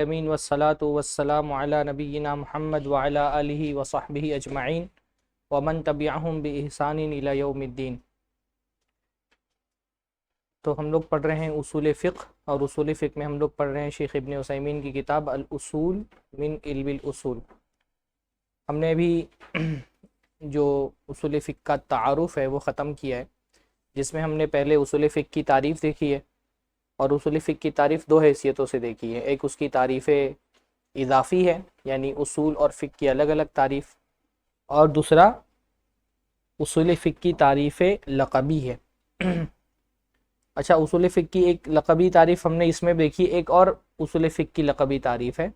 امین والصلاة والسلام علی نبینا محمد وعلی آلہ وصحبہ اجمعین ومن تبعہم بإحسان الی یوم الدین۔ تو ہم لوگ پڑھ رہے ہیں اصول فقہ، اور اصول فقہ میں ہم لوگ پڑھ رہے ہیں شیخ ابن عثیمین کی کتاب الاصول من علم الاصول۔ ہم نے ابھی جو اصول فقہ کا تعارف ہے وہ ختم کیا ہے، جس میں ہم نے پہلے اصول فقہ کی تعریف دیکھی ہے، اور اصول فقہ کی تعریف دو حیثیتوں سے دیکھی ہے۔ ایک اس کی تعریف اضافی ہے، یعنی اصول اور فقہ کی الگ الگ تعریف، اور دوسرا اصول فقہ کی تعریف لقبی ہے۔ اچھا، اصول فقہ کی ایک لقبی تعریف ہم نے اس میں دیکھی، ایک اور اصول فقہ کی لقبی تعریف ہے،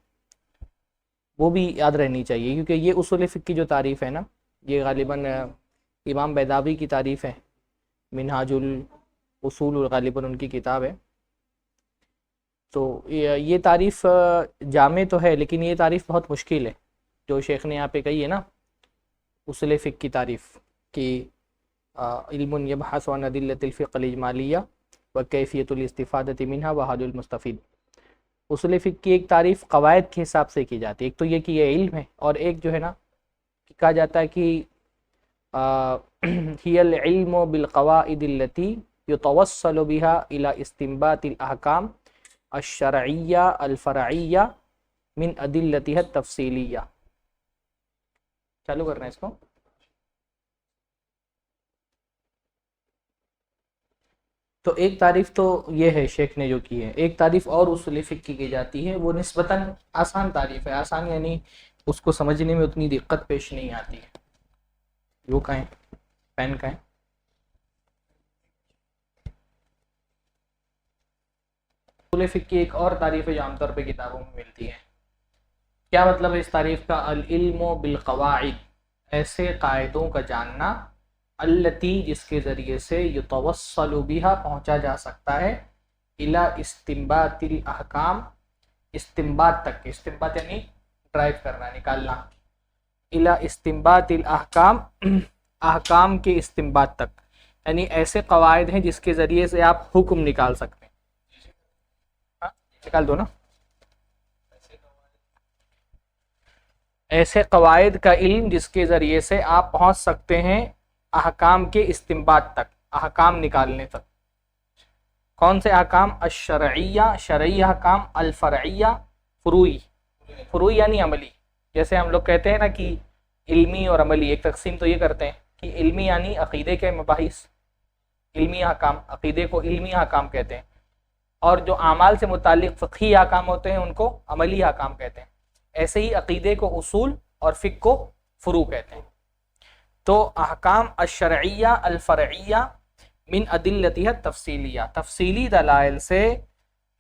وہ بھی یاد رہنی چاہیے، کیونکہ یہ اصول فقہ کی جو تعریف ہے نا، یہ غالباً امام بیضاوی کی تعریف ہے، منہاج الاصول غالباً ان کی کتاب ہے۔ تو یہ تعریف جامع تو ہے، لیکن یہ تعریف بہت مشکل ہے جو شیخ نے یہاں پہ کہی ہے نا، اصول فقہ کی تعریف کی علم یبحث عن ادلۃ الفقہ الاجمالیہ وکیفیۃ الاستفادۃ منہا وحد المستفید۔ اصول فقہ کی ایک تعریف قواعد کے حساب سے کی جاتی ہے، ایک تو یہ کہ یہ علم ہے، اور ایک جو ہے نا کہا جاتا ہے کہ ہی العلم بالقواعد التي يتوصل بها الى استنباط الاحکام الشرعیہ الفرعیہ من ادلتها التفصیلیہ۔ چالو کرنا ہے اس کو۔ تو ایک تعریف تو یہ ہے شیخ نے جو کی ہے، ایک تعریف اور اصول فقہ کی جاتی ہے، وہ نسبتاً آسان تعریف ہے، آسان یعنی اس کو سمجھنے میں اتنی دقت پیش نہیں آتی ہے۔ وہ کہیں پین کہیں اصول فقہ کی ایک اور تعریف ہے جو عام طور پہ کتابوں میں ملتی ہے۔ کیا مطلب ہے اس تعریف کا؟ العلم بالقواعد، ایسے قاعدوں کا جاننا، التی جس کے ذریعے سے یتوصل بها پہنچا جا سکتا ہے، الی استنباط الاحکام، استنباط تک، استنباط یعنی ڈرائیو کرنا، نکالنا، الی استنباط الاحکام، احکام کے استنباط تک، یعنی ایسے قواعد ہیں جس کے ذریعے سے آپ حکم نکال سکتے ہیں۔ نکال دو نا۔ ایسے قواعد کا علم جس کے ذریعے سے آپ پہنچ سکتے ہیں احکام کے استنباط تک، احکام نکالنے تک۔ کون سے احکام؟ الشرعیہ، شرعی احکام، الفرعیہ، فروعی، فروعی یعنی عملی۔ جیسے ہم لوگ کہتے ہیں نا کہ علمی اور عملی، ایک تقسیم تو یہ کرتے ہیں کہ علمی یعنی عقیدے کے مباحث، علمی احکام، عقیدے کو علمی احکام کہتے ہیں، اور جو اعمال سے متعلق فقہی احکام ہوتے ہیں ان کو عملی احکام کہتے ہیں۔ ایسے ہی عقیدے کو اصول اور فقہ کو فروع کہتے ہیں۔ تو احکام الشرعیہ الفرعیہ من ادلتها التفصیلیہ، تفصیلی دلائل سے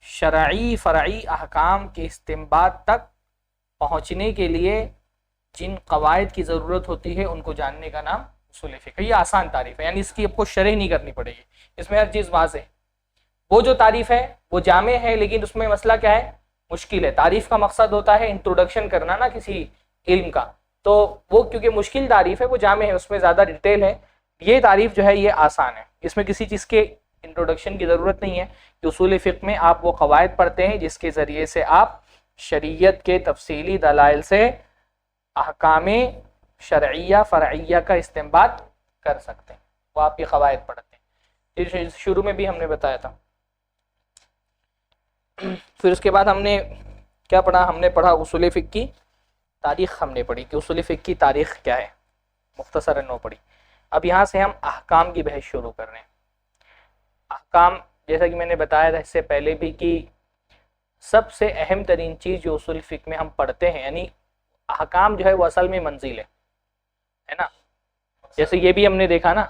شرعی فرعی احکام کے استنباط تک پہنچنے کے لیے جن قواعد کی ضرورت ہوتی ہے ان کو جاننے کا نام اصول فقہ۔ یہ آسان تعریف ہے، یعنی اس کی آپ کو شرح نہیں کرنی پڑے گی، اس میں ہر چیز واضح ہے۔ وہ جو تعریف ہے وہ جامع ہے، لیکن اس میں مسئلہ کیا ہے؟ مشکل ہے۔ تعریف کا مقصد ہوتا ہے انٹروڈکشن کرنا نا کسی علم کا، تو وہ کیونکہ مشکل تعریف ہے وہ جامع ہے، اس میں زیادہ ڈیٹیل ہے۔ یہ تعریف جو ہے یہ آسان ہے، اس میں کسی چیز کے انٹروڈکشن کی ضرورت نہیں ہے کہ اصول فقہ میں آپ وہ قواعد پڑھتے ہیں جس کے ذریعے سے آپ شریعت کے تفصیلی دلائل سے احکام شرعیہ فرعیہ کا استنباط کر سکتے ہیں، وہ آپ یہ قواعد پڑھتے ہیں۔ شروع میں بھی ہم نے بتایا تھا۔ پھر اس کے بعد ہم نے کیا پڑھا؟ ہم نے پڑھا اصول فقہ کی تاریخ، ہم نے پڑھی کہ اصول فقہ کی تاریخ کیا ہے، مختصراً نو پڑھی۔ اب یہاں سے ہم احکام کی بحث شروع کر رہے ہیں۔ احکام جیسا کہ میں نے بتایا تھا اس سے پہلے بھی کہ سب سے اہم ترین چیز جو اصول فقہ میں ہم پڑھتے ہیں، یعنی احکام جو ہے وہ اصل میں منزل ہے نا۔ جیسے یہ بھی ہم نے دیکھا نا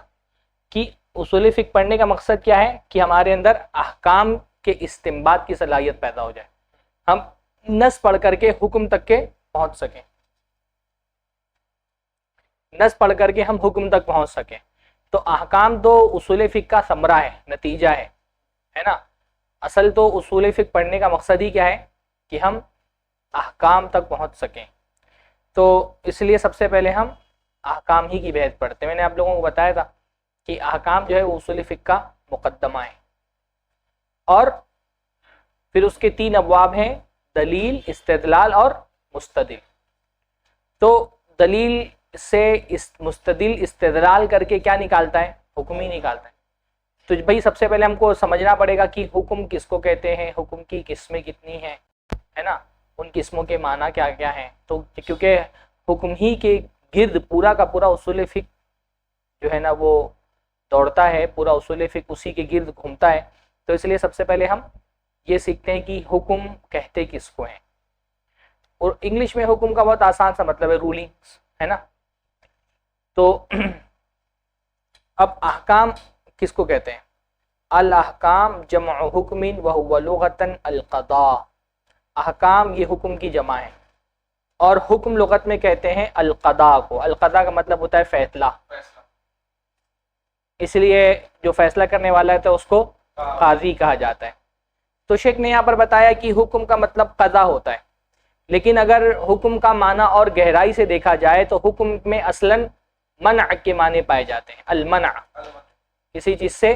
کہ اصول فقہ پڑھنے کا مقصد کیا ہے کہ ہمارے اندر احکام کے استنباط کی صلاحیت پیدا ہو جائے، ہم نص پڑھ کر کے حکم تک کے پہنچ سکیں، نص پڑھ کر کے ہم حکم تک پہنچ سکیں۔ تو احکام تو اصول فقہ کا ثمرہ ہے، نتیجہ ہے نا۔ اصل تو اصول فقہ پڑھنے کا مقصد ہی کیا ہے کہ ہم احکام تک پہنچ سکیں۔ تو اس لیے سب سے پہلے ہم احکام ہی کی بحث پڑھتے ہیں۔ میں نے آپ لوگوں کو بتایا تھا کہ احکام جو ہے وہ اصول فقہ کا مقدمہ ہے، اور پھر اس کے 3 ابواب ہیں دلیل، استدلال اور مستدل. تو دلیل سے مستدل استدلال کر کے کیا نکالتا ہے؟ حکم ہی نکالتا ہے. تو بھائی سب سے پہلے ہم کو سمجھنا پڑے گا کہ حکم کس کو کہتے ہیں، حکم کی قسمیں کتنی ہیں، ہے نا، ان قسموں کے معنی کیا کیا ہیں. تو کیونکہ حکم ہی کے گرد پورا کا پورا اصول فقہ جو ہے نا وہ دوڑتا ہے، پورا اصول فقہ اسی کے گرد گھومتا ہے. تو اس لیے سب سے پہلے ہم یہ سیکھتے ہیں کہ حکم کہتے کس کو ہیں. اور انگلش میں حکم کا بہت آسان سا مطلب ہے رولنگس، ہے نا. تو اب احکام کس کو کہتے ہیں؟ الاحکام جمع حکم وهو لغۃ القضاء. احکام یہ حکم کی جمع ہے، اور حکم لغت میں کہتے ہیں القضاء کو. القضاء کا مطلب ہوتا ہے فیصلہ، اس لیے جو فیصلہ کرنے والا ہے تو اس کو قاضی کہا جاتا ہے. تو شیخ نے یہاں پر بتایا کہ حکم کا مطلب قضا ہوتا ہے، لیکن اگر حکم کا معنی اور گہرائی سے دیکھا جائے تو حکم میں اصلاً منع کے معنی پائے جاتے ہیں. المنع، کسی چیز سے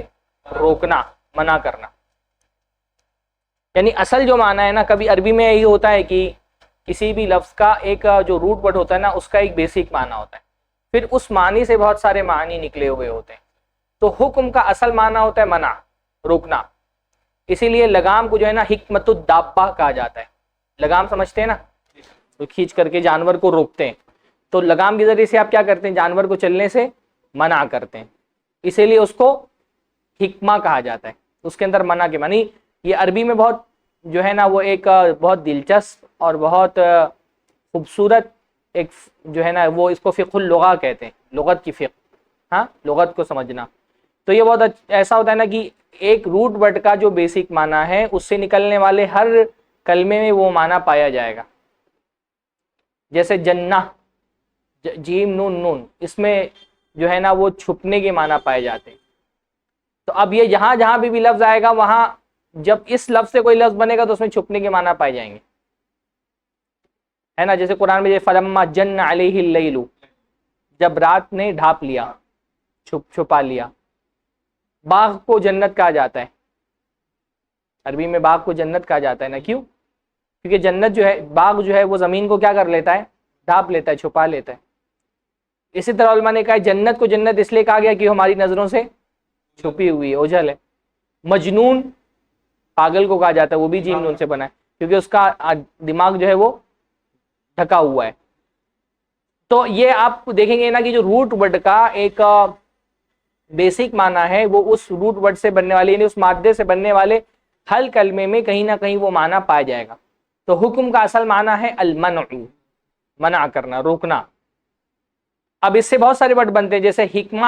روکنا، منع کرنا. یعنی اصل جو معنی ہے نا، کبھی عربی میں یہی ہوتا ہے کہ کسی بھی لفظ کا ایک جو روٹ ورڈ ہوتا ہے نا، اس کا ایک بیسک معنی ہوتا ہے، پھر اس معنی سے بہت سارے معنی نکلے ہوئے ہوتے ہیں. تو حکم کا اصل معنی ہوتا ہے منع، روکنا. اسی لیے لگام کو جو ہے نا حکمت الدابہ کہا جاتا ہے. لگام سمجھتے ہیں نا، تو کھینچ کر کے جانور کو روکتے ہیں. تو لگام کے ذریعے سے آپ کیا کرتے ہیں؟ جانور کو چلنے سے منع کرتے ہیں. اسی لیے اس کو حکمہ کہا جاتا ہے. اس کے اندر منع کے معنی یہ عربی میں بہت جو ہے نا وہ ایک بہت دلچسپ اور بہت خوبصورت ایک جو ہے نا وہ اس کو فقہ اللغہ کہتے ہیں، لغت کی فقہ. ہاں، لغت کو سمجھنا. تو یہ بہت ایسا ہوتا ہے نا کہ ایک روٹ ورڈ کا جو بیسک معنی ہے اس سے نکلنے والے ہر کلمے میں وہ معنی پایا جائے گا. جیسے جنہ، جیم نون نون، اس میں جو ہے نا وہ چھپنے کے معنی پائے جاتے ہیں. تو اب یہ جہاں جہاں بھی لفظ آئے گا وہاں جب اس لفظ سے کوئی لفظ بنے گا تو اس میں چھپنے کے معنی پائے جائیں گے، ہے نا. جیسے قرآن میں فلما جن علیہ اللیل، جب رات نے ڈھانپ لیا، چھپا لیا. باغ کو جنت کہا جاتا ہے، عربی میں باغ کو جنت کہا جاتا ہے نا. کیوں؟ کیونکہ جنت جو ہے، باغ جو ہے وہ زمین کو کیا کر لیتا ہے؟ ڈھانپ لیتا ہے، چھپا لیتا ہے. اسی طرح علماء نے کہا جنت کو جنت اس لیے کہا گیا کہ ہماری نظروں سے چھپی ہوئی ہے، اوجھل ہے. مجنون پاگل کو کہا جاتا ہے، وہ بھی جیم نون سے بنا ہے کیونکہ اس کا دماغ جو ہے وہ ڈھکا ہوا ہے. تو یہ آپ دیکھیں گے نا کہ جو روٹ ورڈ کا ایک بیسک معنی ہے وہ اس روٹ ورڈ سے بننے والے، یعنی اس مادے سے بننے والے ہر کلمے میں کہیں نہ کہیں وہ معنی پایا جائے گا. تو حکم کا اصل معنی ہے المنع، منع کرنا، روکنا. اب اس سے بہت سارے ورڈ بنتے ہیں، جیسے حکمہ،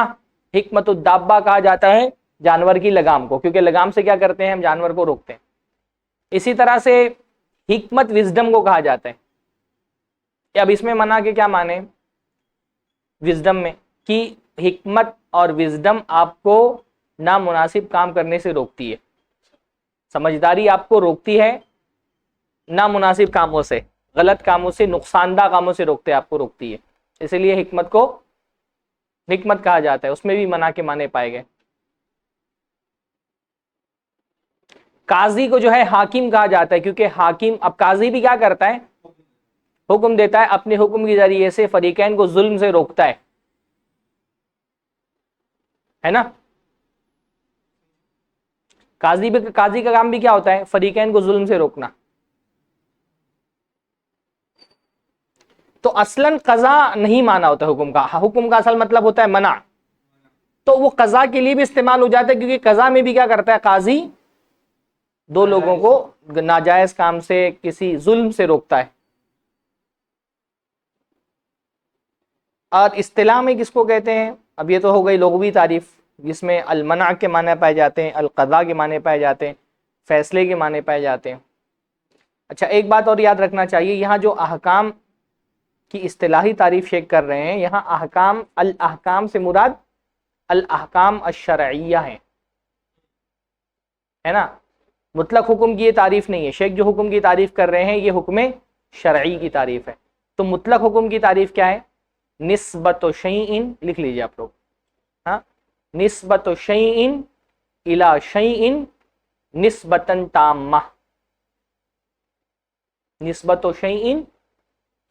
حکمت الدابہ کہا جاتا ہے جانور کی لگام کو، کیونکہ لگام سے کیا کرتے ہیں؟ ہم جانور کو روکتے ہیں. اسی طرح سے حکمت وزڈم کو کہا جاتا ہے. اب اس میں منع کے کیا معنی؟ وزڈم میں کہ حکمت اور وزڈم آپ کو نامناسب کام کرنے سے روکتی ہے، سمجھداری آپ کو روکتی ہے نامناسب کاموں سے، غلط کاموں سے، نقصان دہ کاموں سے روکتے، آپ کو روکتی ہے. اسی لیے حکمت کو حکمت کہا جاتا ہے. اس میں بھی منع کے معنی پائے گئے. قاضی کو جو ہے حاکم کہا جاتا ہے، کیونکہ حاکم، اب قاضی بھی کیا کرتا ہے؟ حکم دیتا ہے، اپنے حکم کے ذریعے سے فریقین کو ظلم سے روکتا ہے نا. قاضی کا کام بھی کیا ہوتا ہے؟ فریقین کو ظلم سے روکنا. تو اصلاً قضا نہیں مانا ہوتا حکم کا. حکم کا اصل مطلب ہوتا ہے منع. تو وہ قضا کے لیے بھی استعمال ہو جاتا ہے، کیونکہ قضا میں بھی کیا کرتا ہے قاضی؟ دو لوگوں کو ناجائز کام سے، کسی ظلم سے روکتا ہے. اور اصطلاح میں کس کو کہتے ہیں؟ اب یہ تو ہو گئی لغوی تعریف، جس میں المنع کے معنی پائے جاتے ہیں، القضاء کے معنی پائے جاتے ہیں، فیصلے کے معنی پائے جاتے ہیں. اچھا، ایک بات اور یاد رکھنا چاہیے، یہاں جو احکام کی اصطلاحی تعریف شیخ کر رہے ہیں، یہاں احکام، الاحکام سے مراد الاحکام الشرعیہ ہیں، ہے نا. مطلق حکم کی یہ تعریف نہیں ہے. شیخ جو حکم کی تعریف کر رہے ہیں یہ حکم شرعی کی تعریف ہے. تو مطلق حکم کی تعریف کیا ہے؟ نسبت شیئن، لکھ لیجیے آپ لوگ، ہاں، نسبت شیئن الی شیئن نسبتاً تامہ. نسبت شیئن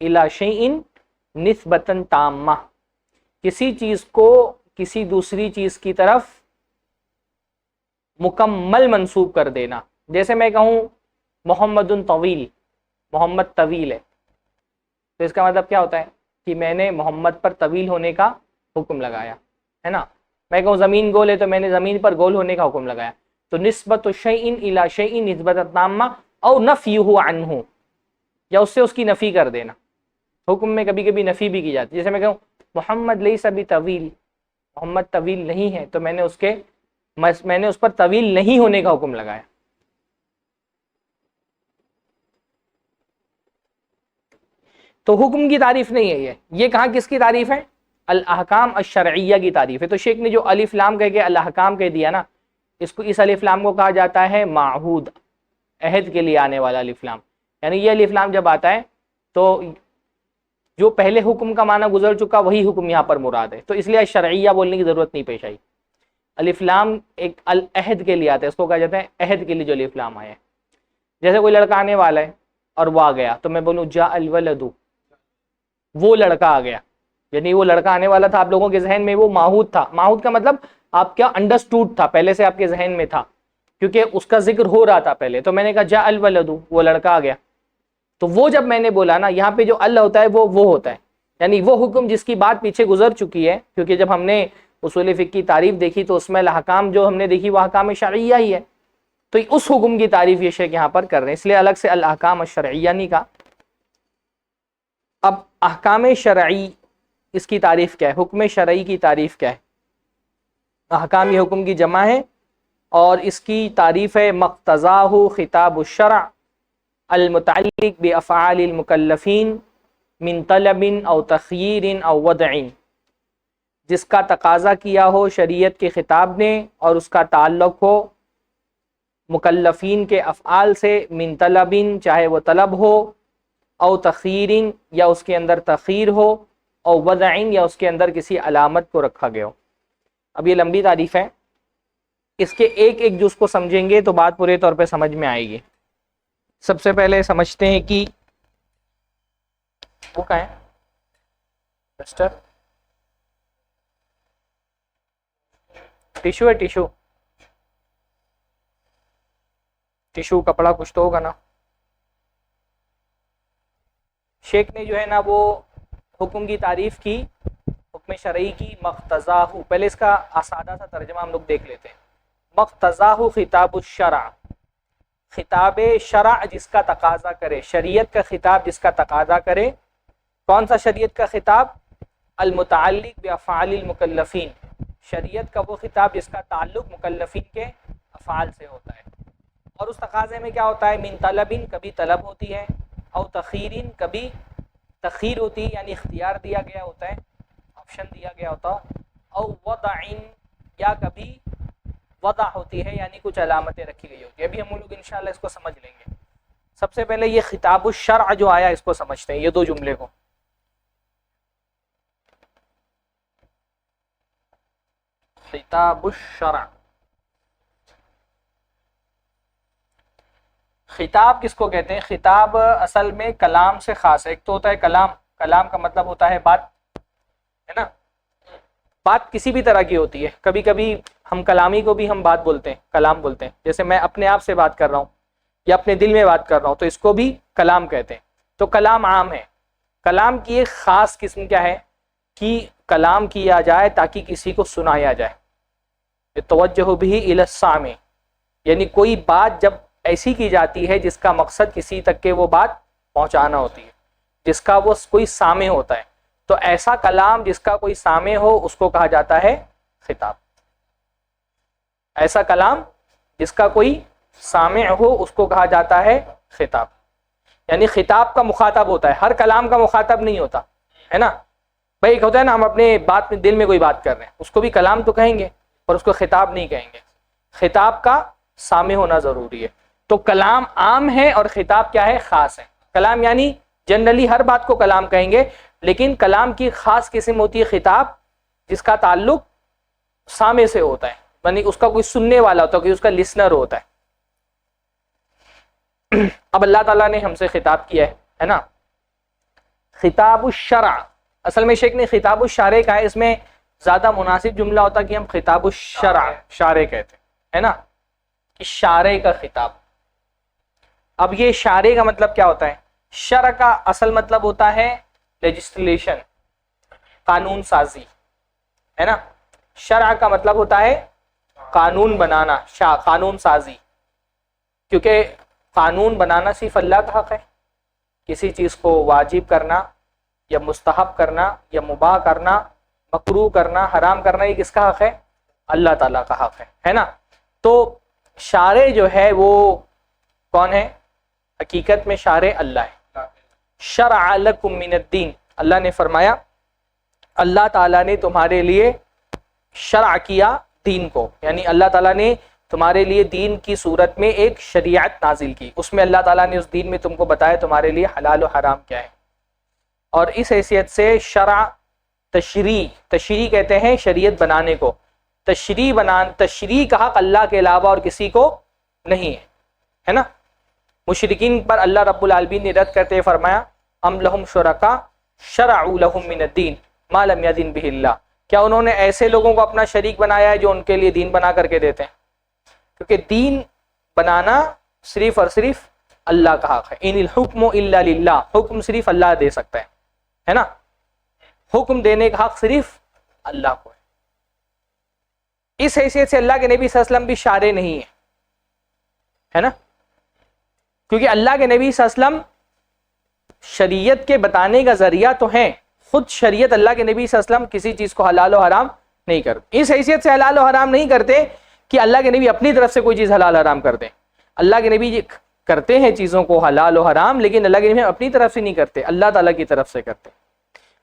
الی شیئن نسبتاً تامہ، کسی چیز کو کسی دوسری چیز کی طرف مکمل منسوب کر دینا. جیسے میں کہوں محمد طویل، محمد طویل ہے، تو اس کا مطلب کیا ہوتا ہے کہ میں نے محمد پر طویل ہونے کا حکم لگایا ہے نا. میں کہوں زمین گول ہے تو میں نے زمین پر گول ہونے کا حکم لگایا. تو نسبت شیئن الی شیئن نسبت تامہ او نفیہ عنہ، یا اس سے اس کی نفی کر دینا. حکم میں کبھی کبھی نفی بھی کی جاتی ہے. جیسے میں کہوں محمد لیس بطویل، محمد طویل نہیں ہے، تو میں نے اس پر طویل نہیں ہونے کا حکم لگایا. تو حکم کی تعریف نہیں ہے یہ کہاں کس کی تعریف ہے؟ الاحکام الشرعیہ کی تعریف ہے. تو شیخ نے جو الف لام کہہ کے الاحکام کہہ دیا نا، اس الف لام کو کہا جاتا ہے معہود، عہد کے لیے آنے والا الف لام. یعنی یہ الف لام جب آتا ہے تو جو پہلے حکم کا معنی گزر چکا وہی حکم یہاں پر مراد ہے. تو اس لیے شرعیہ بولنے کی ضرورت نہیں پیش آئی. الف لام ایک العہد کے لیے آتا ہے، اس کو کہا جاتا ہے عہد کے لیے جو الف لام آیا ہے. جیسے کوئی لڑکا آنے والا ہے اور وہ آ گیا، تو میں بولوں جاء الولد، وہ لڑکا آ گیا. یعنی وہ لڑکا آنے والا تھا آپ لوگوں کے ذہن میں، وہ معہود تھا. معہود کا مطلب آپ کیا انڈرسٹوڈ تھا، پہلے سے آپ کے ذہن میں تھا، کیونکہ اس کا ذکر ہو رہا تھا پہلے. تو میں نے کہا جاء الولد، وہ لڑکا آ گیا. تو وہ جب میں نے بولا نا، یہاں پہ جو ال ہوتا ہے وہ ہوتا ہے، یعنی وہ حکم جس کی بات پیچھے گزر چکی ہے. کیونکہ جب ہم نے اصول فقہ کی تعریف دیکھی تو اس میں الاحکام جو ہم نے دیکھی وہ احکام شرعیہ ہی ہے. تو اس حکم کی تعریف یہ شیخ یہاں پر کر رہے ہیں، اس لیے الگ سے الاحکام الشرعیہ نہیں کہا. اب احکام شرعی اس کی تعریف کیا ہے؟ حکم شرعی کی تعریف کیا ہے؟ احکام یہ حکم کی جمع ہے، اور اس کی تعریف ہے مقتضاہ خطاب الشرع المتعلق بافعال المکلفین من طلب او تخییر او وضع، جس کا تقاضا کیا ہو شریعت کے خطاب نے اور اس کا تعلق ہو مکلفین کے افعال سے، من طلب چاہے وہ طلب ہو، او تخییر یا اس کے اندر تخیر ہو، او وضع یا اس کے اندر کسی علامت کو رکھا گیا ہو. اب یہ لمبی تعریف ہے، اس کے ایک ایک جز کو سمجھیں گے تو بات پورے طور پہ سمجھ میں آئے گی. سب سے پہلے سمجھتے ہیں کہ وہ کہاں ہے ڈسٹر، ٹیشو ہے، ٹیشو کپڑا کچھ تو ہوگا نا. شیخ نے جو ہے نا وہ حکم کی تعریف کی، حکم شرعی کی مقتضاہ. پہلے اس کا سادہ سا ترجمہ ہم لوگ دیکھ لیتے ہیں. مقتضاہ خطاب الشرع، خطاب شرع جس کا تقاضا کرے، شریعت کا خطاب جس کا تقاضا کرے. کون سا شریعت کا خطاب؟ المتعلق بافعال المکلفین، شریعت کا وہ خطاب جس کا تعلق مکلفین کے افعال سے ہوتا ہے. اور اس تقاضے میں کیا ہوتا ہے؟ من طلب، کبھی طلب ہوتی ہے، او تخیر، کبھی تخیر ہوتی ہے یعنی اختیار دیا گیا ہوتا ہے، آپشن دیا گیا ہوتا، او وضع یا کبھی وضع ہوتی ہے یعنی کچھ علامتیں رکھی گئی ہوتی ہے. ابھی ہم لوگ انشاءاللہ اس کو سمجھ لیں گے. سب سے پہلے یہ خطاب الشرع جو آیا اس کو سمجھتے ہیں، یہ دو جملے کو. خطاب الشرع، خطاب کس کو کہتے ہیں؟ خطاب اصل میں کلام سے خاص ہے. ایک تو ہوتا ہے کلام، کلام کا مطلب ہوتا ہے بات، ہے نا. بات کسی بھی طرح کی ہوتی ہے. کبھی کبھی ہم کلامی کو بھی ہم بات بولتے ہیں، کلام بولتے ہیں. جیسے میں اپنے آپ سے بات کر رہا ہوں یا اپنے دل میں بات کر رہا ہوں تو اس کو بھی کلام کہتے ہیں. تو کلام عام ہے. کلام کی ایک خاص قسم کیا ہے کہ کلام کیا جائے تاکہ کسی کو سنایا جائے. توجہ بھی الی السامع، یعنی کوئی بات جب ایسی کی جاتی ہے جس کا مقصد کسی تک کے وہ بات پہنچانا ہوتی ہے، جس کا وہ کوئی سامع ہوتا ہے. تو ایسا کلام جس کا کوئی سامع ہو اس کو کہا جاتا ہے خطاب. ایسا کلام جس کا کوئی سامع ہو اس کو کہا جاتا ہے خطاب. یعنی خطاب کا مخاطب ہوتا ہے، ہر کلام کا مخاطب نہیں ہوتا ہے نا. بھائی ایک ہوتا ہے نا ہم اپنے بات میں دل میں کوئی بات کر رہے ہیں، اس کو بھی کلام تو کہیں گے اور اس کو خطاب نہیں کہیں گے. خطاب کا سامع ہونا ضروری ہے. تو کلام عام ہے اور خطاب کیا ہے؟ خاص ہے. کلام یعنی جنرلی ہر بات کو کلام کہیں گے، لیکن کلام کی خاص قسم ہوتی ہے خطاب جس کا تعلق سامع سے ہوتا ہے، یعنی اس کا کوئی سننے والا ہوتا ہے، کوئی اس کا لسنر ہوتا ہے. اب اللہ تعالیٰ نے ہم سے خطاب کیا ہے نا. خطاب الشرع، اصل میں شیخ نے خطاب الشارع کہا ہے، اس میں زیادہ مناسب جملہ ہوتا کہ ہم خطاب الشرع شارع کہتے ہے نا، کہ شارع کا خطاب. اب یہ شارع کا مطلب کیا ہوتا ہے؟ شرع کا اصل مطلب ہوتا ہے لیجسلیشن، قانون سازی ہے نا. شرع کا مطلب ہوتا ہے قانون بنانا، قانون سازی، کیونکہ قانون بنانا صرف اللہ کا حق ہے. کسی چیز کو واجب کرنا یا مستحب کرنا یا مباح کرنا، مکروہ کرنا، حرام کرنا، یہ کس کا حق ہے؟ اللہ تعالیٰ کا حق ہے نا. تو شارع جو ہے وہ کون ہے؟ حقیقت میں شارع اللہ ہے. شرع لکم من الدین، اللہ نے فرمایا اللہ تعالیٰ نے تمہارے لیے شرع کیا دین کو، یعنی اللہ تعالیٰ نے تمہارے لیے دین کی صورت میں ایک شریعت نازل کی. اس میں اللہ تعالیٰ نے اس دین میں تم کو بتایا تمہارے لیے حلال و حرام کیا ہے. اور اس حیثیت سے شرع تشریع کہتے ہیں شریعت بنانے کو. تشریع کا حق اللہ کے علاوہ اور کسی کو نہیں ہے نا. مشرکین پر اللہ رب العالمین نے رد کرتے فرمایا ام لہم شرکاء شرعوا لہم من الدین ما لم یذن بہ اللہ، کیا انہوں نے ایسے لوگوں کو اپنا شریک بنایا ہے جو ان کے لیے دین بنا کر کے دیتے ہیں؟ کیونکہ دین بنانا صرف اور صرف اللہ کا حق ہے. ان الحکم الا للہ، حکم صرف اللہ دے سکتا ہے نا. حکم دینے کا حق صرف اللہ کو ہے. اس حیثیت سے اللہ کے نبی صلی اللہ علیہ وسلم بھی شارع نہیں ہے نا، کیونکہ اللہ کے نبی صلی اللہ علیہ وسلم شریعت کے بتانے کا ذریعہ تو ہیں. خود شریعت اللہ کے نبی صلی اللہ علیہ وسلم کسی چیز کو حلال و حرام نہیں کرتے. اس حیثیت سے حلال و حرام نہیں کرتے کہ اللہ کے نبی اپنی طرف سے کوئی چیز حلال حرام کر دیں. اللہ کے نبی کرتے ہیں چیزوں کو حلال و حرام، لیکن اللہ کے نبی اپنی طرف سے نہیں کرتے، اللہ تعالیٰ کی طرف سے کرتے.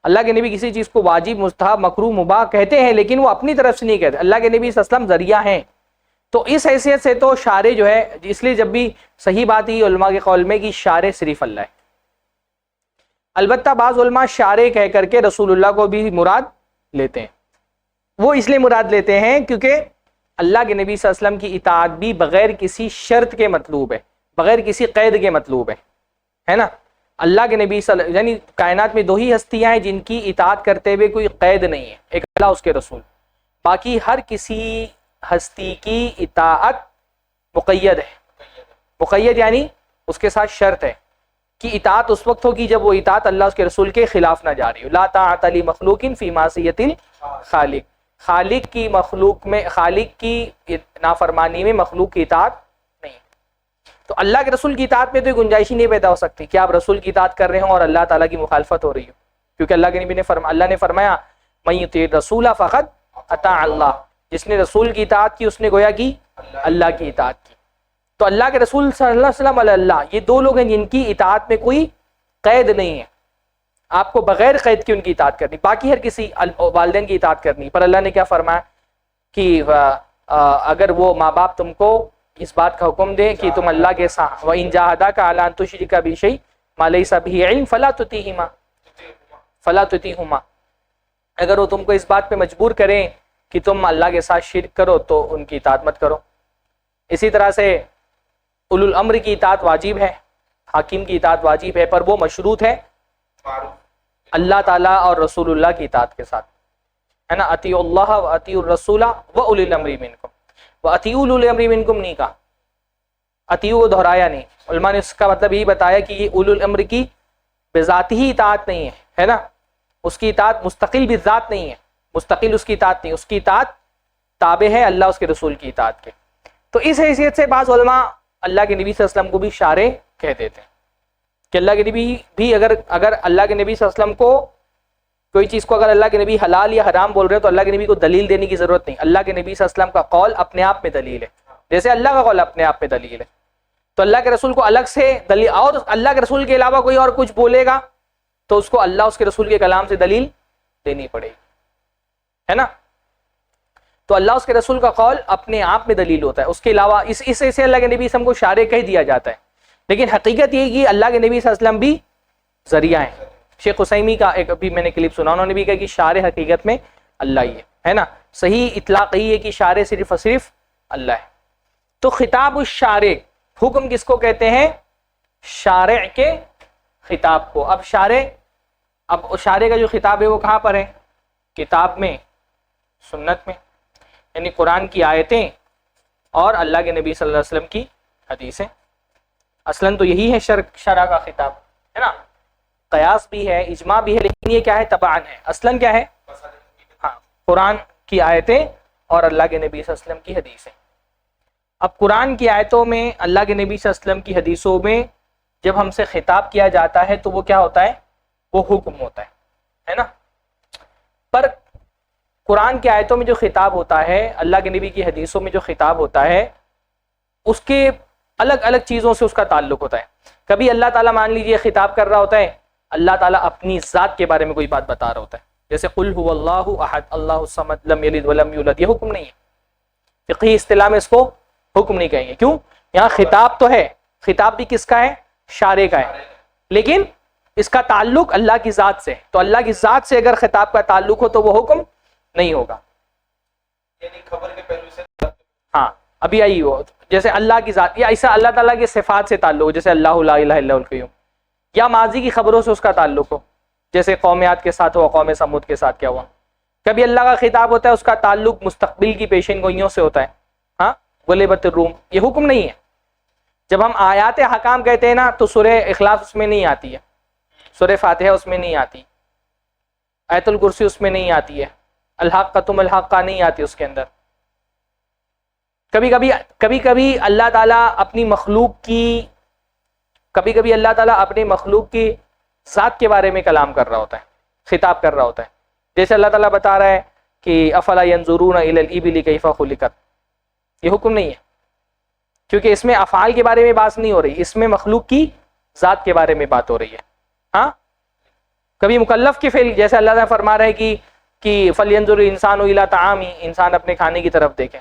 اللہ کے نبی کسی چیز کو واجب، مستحب، مکروہ، مباح کہتے ہیں، لیکن وہ اپنی طرف سے نہیں کہتے. اللہ کے نبی صلی اللہ علیہ وسلم ذریعہ ہیں. تو اس حیثیت سے تو شارع جو ہے، اس لیے جب بھی صحیح بات ہی علماء کے قول میں کہ شارع صرف اللہ ہے. البتہ بعض علماء شارع کہہ کر کے رسول اللہ کو بھی مراد لیتے ہیں. وہ اس لیے مراد لیتے ہیں کیونکہ اللہ کے نبی صلی اللہ علیہ وسلم کی اطاعت بھی بغیر کسی شرط کے مطلوب ہے، بغیر کسی قید کے مطلوب ہے نا. اللہ کے نبی یعنی کائنات میں دو ہی ہستیاں ہیں جن کی اطاعت کرتے ہوئے کوئی قید نہیں ہے، ایک اللہ، اس کے رسول. باقی ہر کسی ہستی کی اطاعت مقید ہے. مقید یعنی اس کے ساتھ شرط ہے کہ اطاعت اس وقت ہوگی جب وہ اطاعت اللہ اس کے رسول کے خلاف نہ جاری ہو. لا طاعت لمخلوق فی معصیۃ الخالق، خالق کی مخلوق میں، خالق کی نافرمانی میں مخلوق کی اطاعت نہیں. تو اللہ کے رسول کی اطاعت میں تو گنجائش ہی نہیں پیدا ہو سکتی کہ آپ رسول کی اطاعت کر رہے ہوں اور اللہ تعالیٰ کی مخالفت ہو رہی ہو، کیونکہ اللہ کے نبی نے اللہ نے فرمایا من یطیع الرسول فقد اطاع اللہ، جس نے رسول کی اطاعت کی اس نے گویا کی اللہ کی اطاعت کی. تو اللہ کے رسول صلی اللہ علیہ وسلم علی اللہ، یہ دو لوگ ہیں جن کی اطاعت میں کوئی قید نہیں ہے. آپ کو بغیر قید کی ان کی اطاعت کرنی، باقی ہر کسی والدین کی اطاعت کرنی. پر اللہ نے کیا فرمایا کہ اگر وہ ماں باپ تم کو اس بات کا حکم دیں کہ تم اللہ کے ساتھ وَإِن جَاهَدَاكَ عَلَىٰ أَن تُشْرِكَ بِي شَيْءٍ مَا لَيْسَ بِهِ عِلْمٌ فَلَا تُطِعْهُمَا، اگر وہ تم کو اس بات پہ مجبور کریں کہ تم اللہ کے ساتھ شرک کرو تو ان کی اطاعت مت کرو. اسی طرح سے اولو الامر کی اطاعت واجب ہے، حاکم کی اطاعت واجب ہے، پر وہ مشروط ہے اللہ تعالیٰ اور رسول اللہ کی اطاعت کے ساتھ، ہے نا. اطیعوا اللہ و اطیعوا الرسول و اولی الامر منکم، و اطیعوا اولی الامر منکم نہیں کہا، اطیعوا کو دہرایا نہیں. علماء نے اس کا مطلب یہی بتایا کہ یہ اولی الامر کی بذات ہی اطاعت نہیں ہے نا، اس کی اطاعت مستقل بذات نہیں ہے، مستقل اس کی اطاعت نہیں، اس کی اطاعت تابع ہے اللہ اس کے رسول کی اطاعت کے. تو اس حیثیت سے بعض علماء اللہ کے نبی صلی اللہ علیہ وسلم کو بھی شارع کہہ دیتے ہیں کہ اللہ کے نبی بھی اگر اللہ کے نبی صلی اللہ علیہ وسلم کو کوئی چیز کو اگر اللہ کے نبی حلال یا حرام بول رہے ہیں تو اللہ کے نبی کو دلیل دینے کی ضرورت نہیں. اللہ کے نبی صلی اللہ علیہ وسلم کا قول اپنے آپ میں دلیل ہے، جیسے اللہ کا قول اپنے آپ میں دلیل ہے. تو اللہ کے رسول کو الگ سے دلیل، اور اللہ کے رسول کے علاوہ کوئی اور کچھ بولے گا تو اس کو اللہ اس کے رسول کے کلام سے دلیل دینی پڑے گی، ہے نا. تو اللہ اس کے رسول کا قول اپنے آپ میں دلیل ہوتا ہے، اس کے علاوہ اس سے اللہ کے نبی صلی اللہ علیہ وسلم کو شارع کہہ دیا جاتا ہے. لیکن حقیقت یہ کہ اللہ کے نبی صلی اللہ علیہ وسلم بھی ذریعہ ہیں. شیخ حسیمی کا ایک ابھی میں نے کلپ سنا، انہوں نے بھی کہا کہ شارع حقیقت میں اللہ ہی ہے نا. صحیح اطلاق یہی ہے کہ شارع صرف اور صرف اللہ ہے. تو خطاب الشارع، حکم کس کو کہتے ہیں؟ شارع کے خطاب کو. اب شارع کا جو خطاب ہے وہ کہاں پر ہے؟ کتاب میں، سنت میں، یعنی قرآن کی آیتیں اور اللہ کے نبی صلی اللہ علیہ وسلم کی حدیثیں. اصلاً تو یہی ہے شرع کا خطاب، ہے نا. قیاس بھی ہے، اجماع بھی ہے، لیکن یہ کیا ہے؟ تبعاً ہے. اصلاً کیا ہے؟ ہاں، قرآن کی آیتیں اور اللہ کے نبی صلی اللہ علیہ وسلم کی حدیثیں. اب قرآن کی آیتوں میں، اللہ کے نبی صلی اللہ علیہ وسلم کی حدیثوں میں جب ہم سے خطاب کیا جاتا ہے تو وہ کیا ہوتا ہے؟ وہ حکم ہوتا ہے نا. پر قرآن کی آیتوں میں جو خطاب ہوتا ہے، اللہ کے نبی کی حدیثوں میں جو خطاب ہوتا ہے، اس کے الگ الگ چیزوں سے اس کا تعلق ہوتا ہے. کبھی اللہ تعالیٰ مان لیجئے خطاب کر رہا ہوتا ہے، اللہ تعالیٰ اپنی ذات کے بارے میں کوئی بات بتا رہا ہوتا ہے، جیسے قل هو اللہ احد اللہ الصمد لم یلد ولم یولد. یہ حکم نہیں ہے، فقہی اصطلاح میں اس کو حکم نہیں کہیں گے. کیوں؟ یہاں خطاب تو ہے، خطاب بھی کس کا ہے؟ شارع کا ہے، لیکن اس کا تعلق اللہ کی ذات سے. تو اللہ کی ذات سے اگر خطاب کا تعلق ہو تو وہ حکم نہیں ہوگا، یعنی خبر کے پہلو سے. ہاں ابھی آئی ہو، جیسے اللہ کی ذات یا ایسا اللہ تعالیٰ کی صفات سے تعلق ہو، جیسے اللہ لا الہ الا القیوم، یا ماضی کی خبروں سے اس کا تعلق ہو، جیسے قوم عاد کے ساتھ ہوا، قوم سمود کے ساتھ کیا ہوا. کبھی اللہ کا خطاب ہوتا ہے، اس کا تعلق مستقبل کی پیشین گوئیوں سے ہوتا ہے. ہاں، غلبت الروم، یہ حکم نہیں ہے. جب ہم آیات حکام کہتے ہیں نا تو سورہ اخلاص اس میں نہیں آتی ہے، سورہ فاتحہ اس میں نہیں آتی، آیت الکرسی اس میں نہیں آتی ہے، الحاقۃ الحاقہ نہیں آتی اس کے اندر. کبھی کبھی اللہ تعالیٰ اپنی مخلوق کی ذات کے بارے میں کلام کر رہا ہوتا ہے، خطاب کر رہا ہوتا ہے. جیسے اللہ تعالیٰ بتا رہا ہے کہ افلا ينظرون الى الابل كيف خلقت. یہ حکم نہیں ہے، کیونکہ اس میں افعال کے بارے میں بات نہیں ہو رہی، اس میں مخلوق کی ذات کے بارے میں بات ہو رہی ہے. ہاں، کبھی مکلف کے فعل، جیسے اللہ تعالیٰ فرما رہا ہے کہ فلینظر الانسان الی طعامہ، انسان اپنے کھانے کی طرف دیکھے،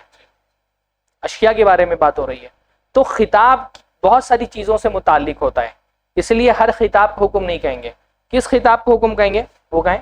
اشیاء کے بارے میں بات ہو رہی ہے. تو خطاب بہت ساری چیزوں سے متعلق ہوتا ہے، اس لیے ہر خطاب کو حکم نہیں کہیں گے. کس خطاب کو حکم کہیں گے؟ وہ کہیں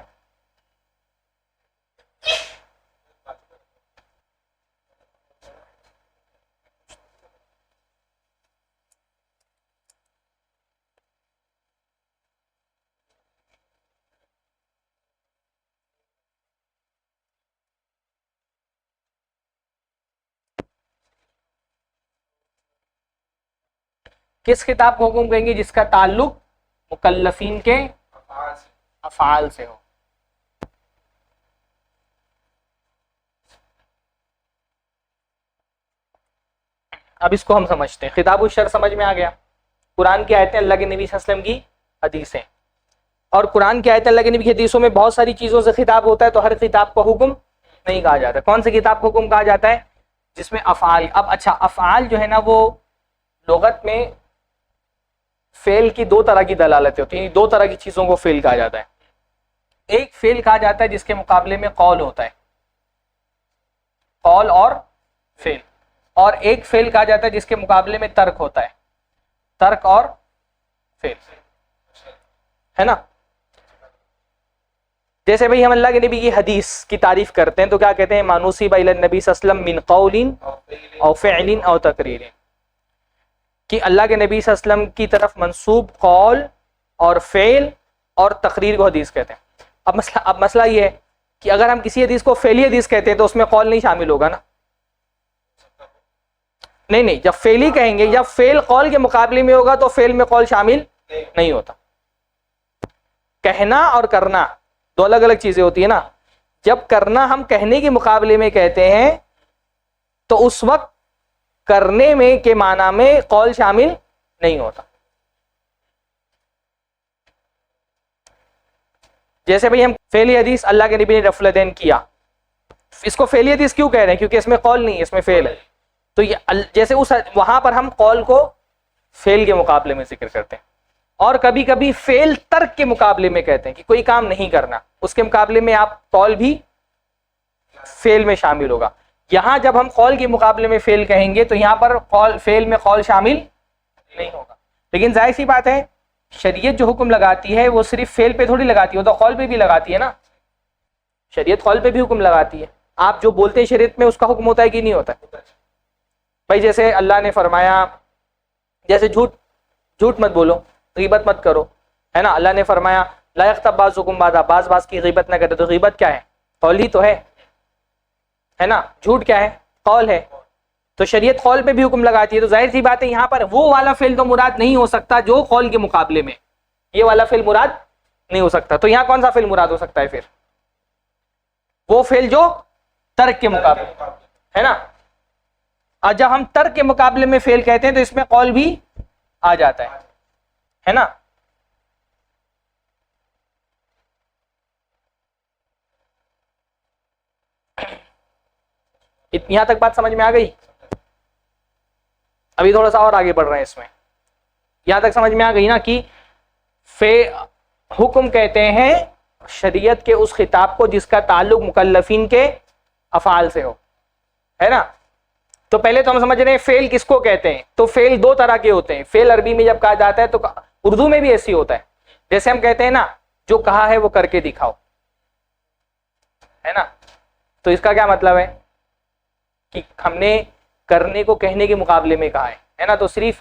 کس خطاب کو حکم کہیں گے؟ جس کا تعلق مکلفین کے افعال سے ہو. اب اس کو ہم سمجھتے ہیں. خطاب الشرع سمجھ میں آ گیا. قرآن کی آیتیں، اللہ کے نبی صلی اللہ علیہ وسلم کی حدیثیں. اور قرآن کی آیتیں، اللہ کے نبی کی حدیثوں میں بہت ساری چیزوں سے خطاب ہوتا ہے، تو ہر خطاب کو حکم نہیں کہا جاتا. کون سے کتاب کو حکم کہا جاتا ہے؟ جس میں افعال. اب اچھا، افعال جو ہے نا وہ لغت میں فعل کی دو طرح کی دلالتیں ہوتی ہیں، دو طرح کی چیزوں کو فعل کہا جاتا ہے. ایک فعل کہا جاتا ہے جس کے مقابلے میں قول ہوتا ہے، قول اور فعل. اور ایک فعل کہا جاتا ہے جس کے مقابلے میں ترک ہوتا ہے، ترک اور فعل، ہے نا. جیسے بھئی ہم اللہ کے نبی کی حدیث کی تعریف کرتے ہیں تو کیا کہتے ہیں؟ ما نسب الی النبی صلی اللہ علیہ وسلم من قول او فعل او تقریر، کہ اللہ کے نبی صلی اللہ علیہ وسلم کی طرف منسوب قول اور فعل اور تقریر کو حدیث کہتے ہیں. اب مسئلہ یہ ہے کہ اگر ہم کسی حدیث کو فعلی حدیث کہتے ہیں تو اس میں قول نہیں شامل ہوگا نا. نہیں، جب فعلی کہیں گے، جب فعل قول کے مقابلے میں ہوگا تو فعل میں قول شامل نہیں ہوتا. کہنا اور کرنا دو الگ الگ چیزیں ہوتی ہیں نا. جب کرنا ہم کہنے کے مقابلے میں کہتے ہیں تو اس وقت کرنے میں کے معنی میں قول شامل نہیں ہوتا. جیسے بھئی ہم فعلی حدیث، اللہ کے نبی نے رفع الیدین کیا، اس کو فعلی حدیث کیوں کہہ رہے ہیں؟ کیونکہ اس میں قول نہیں ہے، اس میں فعل ہے. تو یہ جیسے وہاں پر ہم قول کو فعل کے مقابلے میں ذکر کرتے ہیں، اور کبھی کبھی فعل ترک کے مقابلے میں کہتے ہیں کہ کوئی کام نہیں کرنا، اس کے مقابلے میں آپ قول بھی فعل میں شامل ہوگا. یہاں جب ہم قول کے مقابلے میں فعل کہیں گے تو یہاں پر فعل میں قول شامل نہیں ہوگا. لیکن ظاہر سی بات ہے، شریعت جو حکم لگاتی ہے وہ صرف فعل پہ تھوڑی لگاتی ہے، وہ تو قول پہ بھی لگاتی ہے نا. شریعت قول پہ بھی حکم لگاتی ہے. آپ جو بولتے ہیں شریعت میں اس کا حکم ہوتا ہے کہ نہیں ہوتا ہے؟ بھائی جیسے اللہ نے فرمایا، جیسے جھوٹ جھوٹ مت بولو، غیبت مت کرو، ہے نا. اللہ نے فرمایا لا یغتب بعضکم بعضا، بعض بعض کی غیبت نہ کرے. تو غیبت کیا ہے؟ قول ہی تو ہے نا. جھوٹ کیا ہے؟ قول ہے. تو شریعت قول پہ بھی حکم لگاتی ہے. تو ظاہر سی بات ہے یہاں پر وہ والا فعل تو مراد نہیں ہو سکتا جو قول کے مقابلے میں، یہ والا فعل مراد نہیں ہو سکتا. تو یہاں کون سا فعل مراد ہو سکتا ہے پھر؟ وہ فعل جو ترک کے مقابلے ہے نا. اور جب ہم ترک کے مقابلے میں فعل کہتے ہیں تو اس میں قول بھی آ جاتا ہے نا. یہاں تک بات سمجھ میں آ گئی؟ ابھی تھوڑا سا اور آگے بڑھ رہے ہیں اس میں. یہاں تک سمجھ میں آ گئی نا کہ حکم کہتے ہیں شریعت کے اس خطاب کو جس کا تعلق مکلفین کے افعال سے ہو، ہے نا. تو پہلے تو ہم سمجھ رہے ہیں فعل کس کو کہتے ہیں. تو فعل دو طرح کے ہوتے ہیں. فعل عربی میں جب کہا جاتا ہے تو اردو میں بھی ایسی ہوتا ہے. جیسے ہم کہتے ہیں نا جو کہا ہے وہ کر کے دکھاؤ، ہے نا. تو اس کا کیا مطلب ہے کہ ہم نے کرنے کو کہنے کے مقابلے میں کہا ہے نا. تو صرف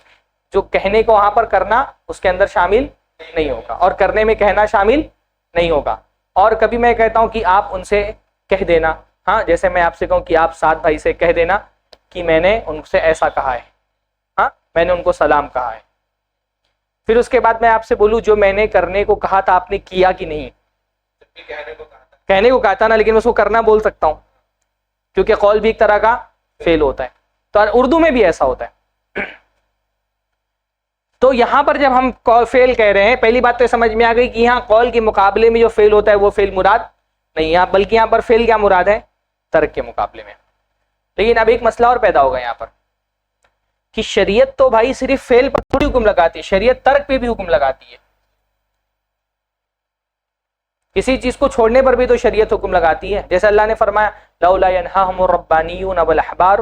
جو کہنے کو وہاں پر کرنا اس کے اندر شامل نہیں ہوگا، اور کرنے میں کہنا شامل نہیں ہوگا. اور کبھی میں کہتا ہوں کہ آپ ان سے کہہ دینا، ہاں جیسے میں آپ سے کہوں کہ آپ سعد بھائی سے کہہ دینا کہ میں نے ان سے ایسا کہا ہے، ہاں میں نے ان کو سلام کہا ہے. پھر اس کے بعد میں آپ سے بولوں جو میں نے کرنے کو کہا تھا آپ نے کیا کہ نہیں. کہنے کو کہا تھا نا، لیکن میں اس کو کرنا بول سکتا ہوں کیونکہ قول بھی ایک طرح کا فعل ہوتا ہے. تو اردو میں بھی ایسا ہوتا ہے. تو یہاں پر جب ہم فعل کہہ رہے ہیں، پہلی بات تو سمجھ میں آ گئی کہ یہاں قول کے مقابلے میں جو فعل ہوتا ہے وہ فعل مراد نہیں یہاں، بلکہ یہاں پر فعل کیا مراد ہے؟ ترک کے مقابلے میں. لیکن اب ایک مسئلہ اور پیدا ہوگا یہاں پر کہ شریعت تو بھائی صرف فعل پر تھوڑی حکم لگاتی ہے، شریعت ترک پہ بھی حکم لگاتی ہے. کسی چیز کو چھوڑنے پر بھی تو شریعت حکم لگاتی ہے. جیسے اللہ نے فرمایا لولا ينهاهم الربانيون والاحبار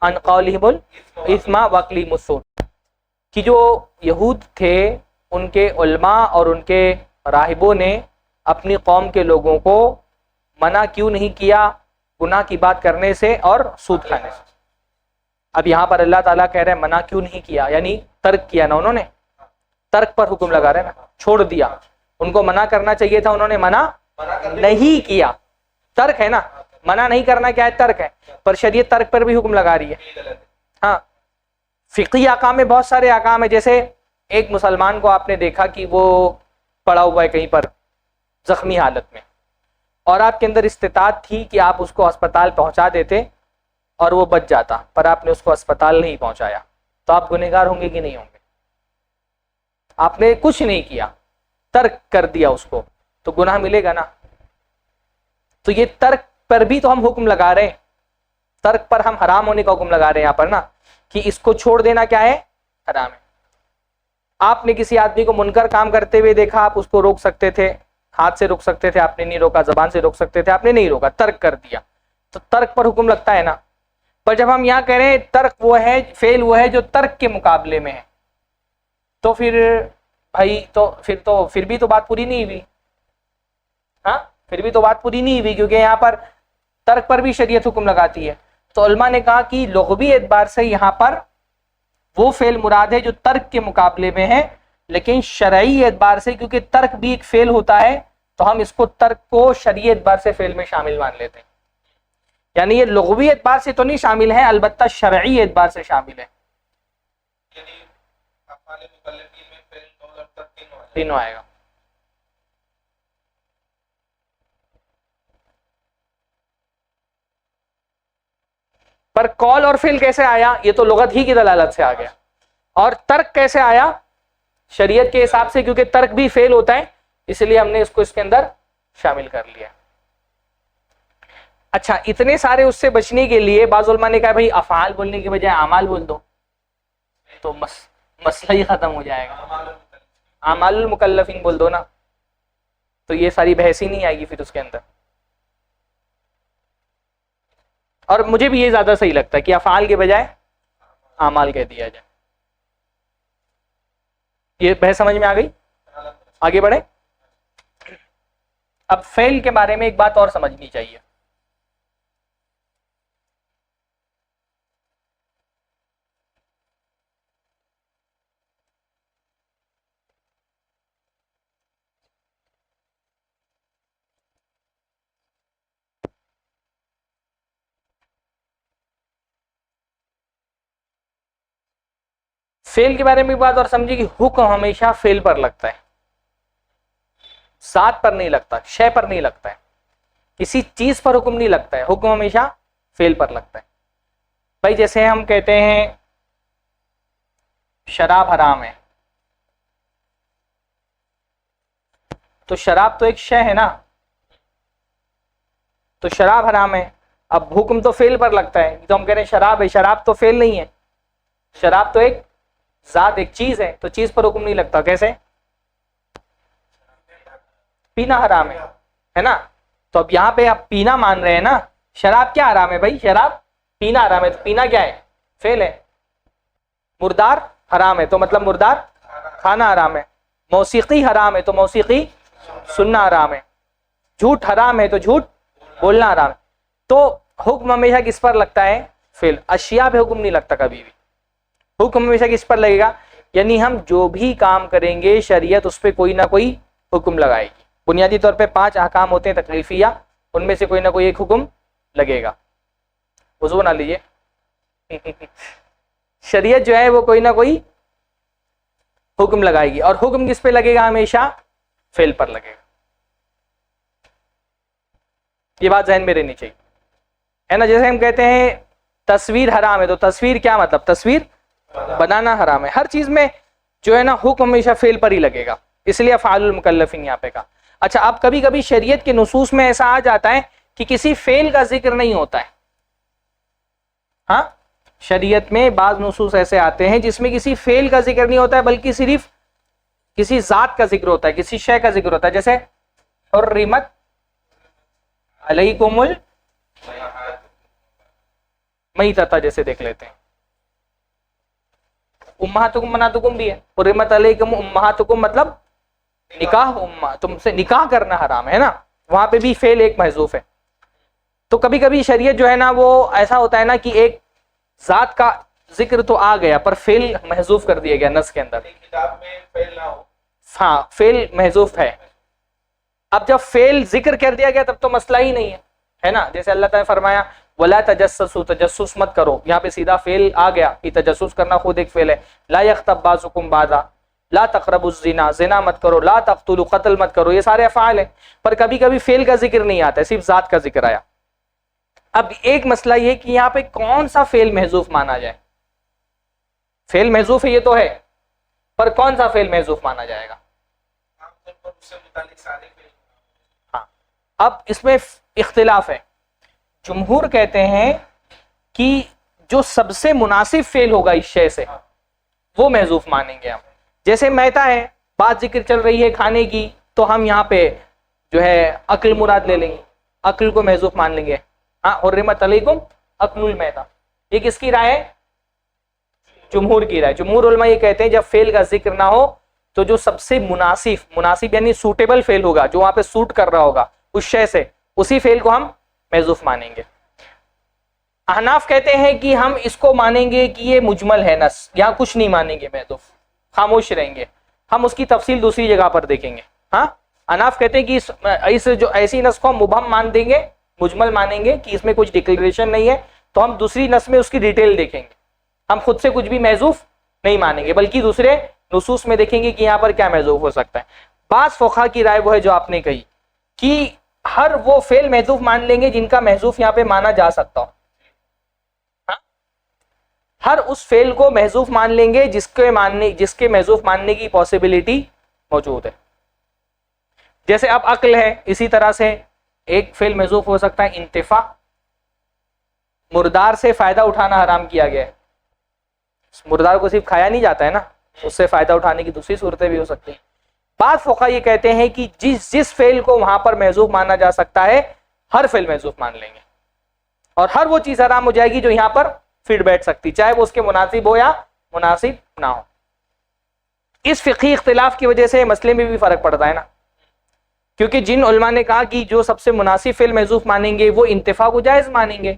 عن قولهم الاثم واكلهم السحت، کہ جو یہود تھے ان کے علماء اور ان کے راہبوں نے اپنی قوم کے لوگوں کو منع کیوں نہیں کیا گناہ کی بات کرنے سے اور سود کھانے سے. اب یہاں پر اللہ تعالیٰ کہہ رہے ہیں منع کیوں نہیں کیا، یعنی ترک کیا نا انہوں نے، ترک پر حکم لگا رہے نا، چھوڑ دیا. ان کو منع کرنا چاہیے تھا، انہوں نے منع نہیں کیا. ترک ہے نا، منع نہیں کرنا کیا ہے؟ ترک ہے. پر شریعت ترک پر بھی حکم لگا رہی ہے. ہاں فقہی احکام میں بہت سارے احکام ہیں. جیسے ایک مسلمان کو آپ نے دیکھا کہ وہ پڑا ہوا ہے کہیں پر زخمی حالت میں، اور آپ کے اندر استطاعت تھی کہ آپ اس کو اسپتال پہنچا دیتے اور وہ بچ جاتا، پر آپ نے اس کو اسپتال نہیں پہنچایا، تو آپ گنہگار ہوں گے کہ نہیں ہوں گے؟ آپ نے کچھ نہیں کیا، ترک کر دیا اس کو، تو گناہ ملے گا نا. تو یہ ترک پر بھی تو ہم حکم لگا رہے ہیں. ترک پر ہم حرام ہونے کا حکم لگا رہے ہیں یہاں پر نا، کہ اس کو چھوڑ دینا کیا ہے؟ حرام ہے. آپ نے کسی آدمی کو منکر کام کرتے ہوئے دیکھا، آپ اس کو روک سکتے تھے، ہاتھ سے روک سکتے تھے، آپ نے نہیں روکا. زبان سے روک سکتے تھے، آپ نے نہیں روکا، ترک کر دیا. تو ترک پر حکم لگتا ہے نا. پر جب ہم یہاں کہہ رہے ہیں ترک وہ ہے، فعل وہ ہے جو ترک کے مقابلے میں ہے، تو پھر بھائی تو پھر بھی تو بات پوری نہیں ہوئی. ہاں پھر بھی تو بات پوری نہیں ہوئی، کیونکہ یہاں پر ترک پر بھی شریعت حکم لگاتی ہے. تو علماء نے کہا کہ لغوی اعتبار سے یہاں پر وہ فعل مراد ہے جو ترک کے مقابلے میں ہے، لیکن شرعی اعتبار سے کیونکہ ترک بھی ایک فعل ہوتا ہے تو ہم اس کو ترک کو شرعی اعتبار سے فعل میں شامل مان لیتے ہیں. یعنی یہ لغوی اعتبار سے تو نہیں شامل ہے، البتہ شرعی اعتبار سے شامل ہے. تینوں آئے گا. پر قول اور فعل کیسے آیا؟ یہ تو لغت ہی کی دلالت سے آ گیا. اور ترک کیسے آیا؟ شریعت کے حساب سے، کیونکہ ترک بھی فعل ہوتا ہے، اس لیے ہم نے اس کو اس کے اندر شامل کر لیا. اچھا، اتنے سارے اس سے بچنے کے لیے بعض علماء نے کہا بھائی افعال بولنے کی بجائے اعمال بول دو تو مسئلہ ہی ختم ہو جائے گا. اعمال المکلفین بول دو نا، تو یہ ساری بحث ہی نہیں آئے گی پھر اس کے اندر. اور مجھے بھی یہ زیادہ صحیح لگتا ہے کہ افعال کے بجائے اعمال کہہ دیا جائے. یہ بحث سمجھ میں آ گئی؟ آگے بڑھے. اب فعل کے بارے میں ایک بات اور سمجھنی چاہیے. فعل کے بارے میں بھی بات اور سمجھے کہ حکم ہمیشہ فعل پر لگتا ہے، ذات پر نہیں لگتا، شے پر نہیں لگتا ہے، کسی چیز پر حکم نہیں لگتا ہے، حکم ہمیشہ فعل پر لگتا ہے. بھائی جیسے ہم کہتے ہیں شراب حرام ہے، تو شراب تو ایک شے ہے نا، تو شراب حرام ہے، اب حکم تو فعل پر لگتا ہے، تو ہم کہہ رہے ہیں شراب ہے، شراب تو فعل نہیں ہے، شراب تو ایک ذات، ایک چیز ہے، تو چیز پر حکم نہیں لگتا. کیسے؟ پینا حرام ہے نا، تو اب یہاں پہ آپ پینا مان رہے ہیں نا، شراب کیا حرام ہے بھائی؟ شراب پینا حرام ہے، تو پینا کیا ہے؟ فعل ہے. مردار حرام ہے تو مطلب مردار کھانا حرام ہے. موسیقی حرام ہے تو موسیقی سننا حرام ہے. جھوٹ حرام ہے تو جھوٹ بولنا حرام ہے. تو حکم ہمیشہ کس پر لگتا ہے؟ فعل. اشیاء پہ حکم نہیں لگتا کبھی بھی. حکم ہمیشہ کس پر لگے گا؟ یعنی ہم جو بھی کام کریں گے شریعت اس پہ کوئی نہ کوئی حکم لگائے گی. بنیادی طور پہ 5 احکام ہوتے ہیں تکلیفیہ، ان میں سے کوئی نہ کوئی ایک حکم لگے گا. وضو بنا لیجیے. شریعت جو ہے وہ کوئی نہ کوئی حکم لگائے گی، اور حکم کس پہ لگے گا؟ ہمیشہ فعل پر لگے گا. یہ بات ذہن میں رہنی چاہیے، ہے نا. جیسے ہم کہتے ہیں تصویر حرام ہے، تو تصویر کیا مطلب؟ تصویر بنانا حرام ہے. ہر چیز میں جو ہے نا حکم ہمیشہ فعل پر ہی لگے گا، اس لیے افعال المکلفین یہاں پہ کہا. اچھا، اب کبھی کبھی شریعت کے نصوص میں ایسا آ جاتا ہے کہ کسی فعل کا ذکر نہیں ہوتا ہے. ہاں، شریعت میں بعض نصوص ایسے آتے ہیں جس میں کسی فعل کا ذکر نہیں ہوتا ہے، بلکہ صرف کسی ذات کا ذکر ہوتا ہے، کسی شے کا ذکر ہوتا ہے. جیسے حرمت علیکم المیتۃ، جیسے دیکھ لیتے ہیں. امہاتکم بناتکم بھی ہے. حرمت علیکم امہاتکم مطلب نکاح، تم سے نکاح کرنا حرام ہے نا، وہاں پہ بھی فعل ایک محذوف ہے. تو کبھی کبھی شریعت جو ہے نا وہ ایسا ہوتا ہے نا کہ ایک ذات کا ذکر تو آ گیا پر فعل محذوف کر دیا گیا نص کے اندر. کتاب میں فعل نہ ہو، ہاں، فعل محذوف ہے. اب جب فعل ذکر کر دیا گیا تب تو مسئلہ ہی نہیں ہے نا. جیسے اللہ تعالیٰ نے فرمایا ولا تجسسوا، تجسس مت کرو، یہاں پہ سیدھا فعل آ گیا کہ تجسس کرنا خود ایک فعل ہے. لا یغتب بعضکم بعضا، لا تقربوا الزنا، زنا مت کرو، لا تقتلوا، قتل مت کرو، یہ سارے افعال ہیں. پر کبھی کبھی فعل کا ذکر نہیں آتا ہے، صرف ذات کا ذکر آیا. اب ایک مسئلہ یہ کہ یہاں پہ کون سا فعل محذوف مانا جائے. فعل محذوف ہے یہ تو ہے، پر کون سا فعل محذوف مانا جائے گا؟ عام طور پر اس سے متعلق سارے فعل. ہاں، اب اس میں اختلاف ہے. جمہور کہتے ہیں کہ جو سب سے مناسب فعل ہوگا اس شے سے وہ محذوف مانیں گے ہم. جیسے میتا ہے، بات ذکر چل رہی ہے کھانے کی، تو ہم یہاں پہ جو ہے عقل مراد لے لیں گے، عقل کو محذوف مان لیں گے. ہاں، حرمت علیکم اکل المیتہ، یہ کس کی رائے ہے؟ جمہور کی رائے. جمہور علماء یہ کہتے ہیں جب فعل کا ذکر نہ ہو تو جو سب سے مناسب یعنی سوٹیبل فعل ہوگا، جو وہاں پہ سوٹ کر رہا ہوگا اس شے سے، اسی فعل کو ہم محذوف مانیں گے. احناف کہتے ہیں کہ ہم اس کو مانیں گے کہ یہ مجمل ہے نص، یہاں کچھ نہیں مانیں گے محذوف، خاموش رہیں گے. ہم اس کی تفصیل دوسری جگہ پر دیکھیں گے. ہاں، احناف کہتے ہیں کہ اس جو ایسی نص کو ہم مبہم مان دیں گے، مجمل مانیں گے کہ اس میں کچھ ڈکلریشن نہیں ہے، تو ہم دوسری نص میں اس کی ڈیٹیل دیکھیں گے. ہم خود سے کچھ بھی محذوف نہیں مانیں گے، بلکہ دوسرے نصوص میں دیکھیں گے کہ یہاں پر کیا محذوف ہو سکتا ہے. بعض فقہا کی رائے وہ ہے جو آپ نے کہی کہ ہر وہ فعل محذوف مان لیں گے جن کا محذوف یہاں پہ مانا جا سکتا ہو. ہر اس فعل کو محذوف مان لیں گے جس کے محذوف ماننے کی پاسبلٹی موجود ہے. جیسے اب عقل ہے، اسی طرح سے ایک فعل محذوف ہو سکتا ہے انتفاع. مردار سے فائدہ اٹھانا حرام کیا گیا ہے. مردار کو صرف کھایا نہیں جاتا ہے نا، اس سے فائدہ اٹھانے کی دوسری صورتیں بھی ہو سکتی ہیں. بعض فقہا یہ کہتے ہیں کہ جس فعل کو وہاں پر محذوف مانا جا سکتا ہے ہر فعل محذوف مان لیں گے، اور ہر وہ چیز حرام ہو جائے گی جو یہاں پر فٹ بیٹھ سکتی، چاہے وہ اس کے مناسب ہو یا مناسب نہ ہو. اس فقہی اختلاف کی وجہ سے مسئلے میں بھی فرق پڑتا ہے نا، کیونکہ جن علماء نے کہا کہ جو سب سے مناسب فعل محذوف مانیں گے وہ انتفاع کو جائز مانیں گے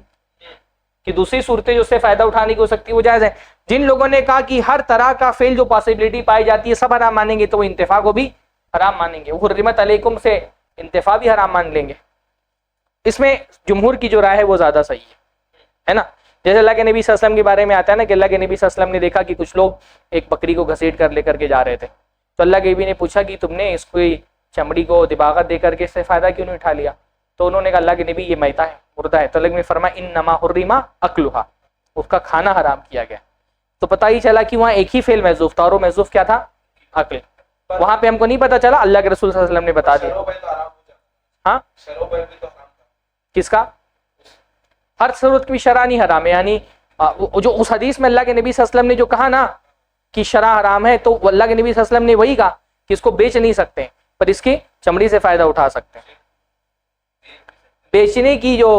کہ دوسری صورتیں جو اس سے فائدہ اٹھانے کی ہو سکتی ہے وہ جائز ہے. جن لوگوں نے کہا کہ ہر طرح کا فعل جو پاسبلٹی پائی جاتی ہے سب حرام مانیں گے، تو وہ انتفاع کو بھی حرام مانیں گے. حرمت علیکم سے انتفاع بھی حرام مان لیں گے. اس میں جمہور کی جو رائے ہے وہ زیادہ صحیح ہے نا. جیسے اللہ کے نبی صلی اللہ علیہ وسلم کے بارے میں آتا ہے نا کہ اللہ کے نبی صلی اللہ علیہ وسلم نے دیکھا کہ کچھ لوگ ایک بکری کو گھسیٹ کر لے کر کے جا رہے تھے، تو اللہ کے نبی نے پوچھا کہ تم نے اس کو چمڑی کو دباغت دے کر کے اس سے فائدہ کیوں نہیں اٹھا لیا؟ تو انہوں نے کہا اللہ کے نبی یہ میتہ ہے، مردہ ہے۔ تو اللہ نے فرمایا انما حرم اکلھا، اس کا کھانا حرام کیا گیا۔ تو پتہ ہی چلا کہ وہاں ایک ہی فعل محذوف تھا، اور وہ محذوف کیا تھا؟ عقل۔ وہاں پہ ہم کو نہیں پتہ چلا، اللہ کے رسول صلی اللہ علیہ وسلم نے بتا دیا۔ شروع میں تو آرام ہو جاتا، ہاں شروع میں بھی تو آرام تھا، کس کا؟ ہر صورت کی شرع نہیں حرام ہے، یعنی جو اس حدیث میں اللہ کے نبی صلی اللہ علیہ وسلم نے جو کہا نا کہ شرع حرام ہے، تو اللہ کے نبی صلی اللہ علیہ وسلم نے وہی کہا کہ اس کو بیچ نہیں سکتے پر اس کی چمڑی سے فائدہ اٹھا سکتے ہیں۔ بیچنے کی جو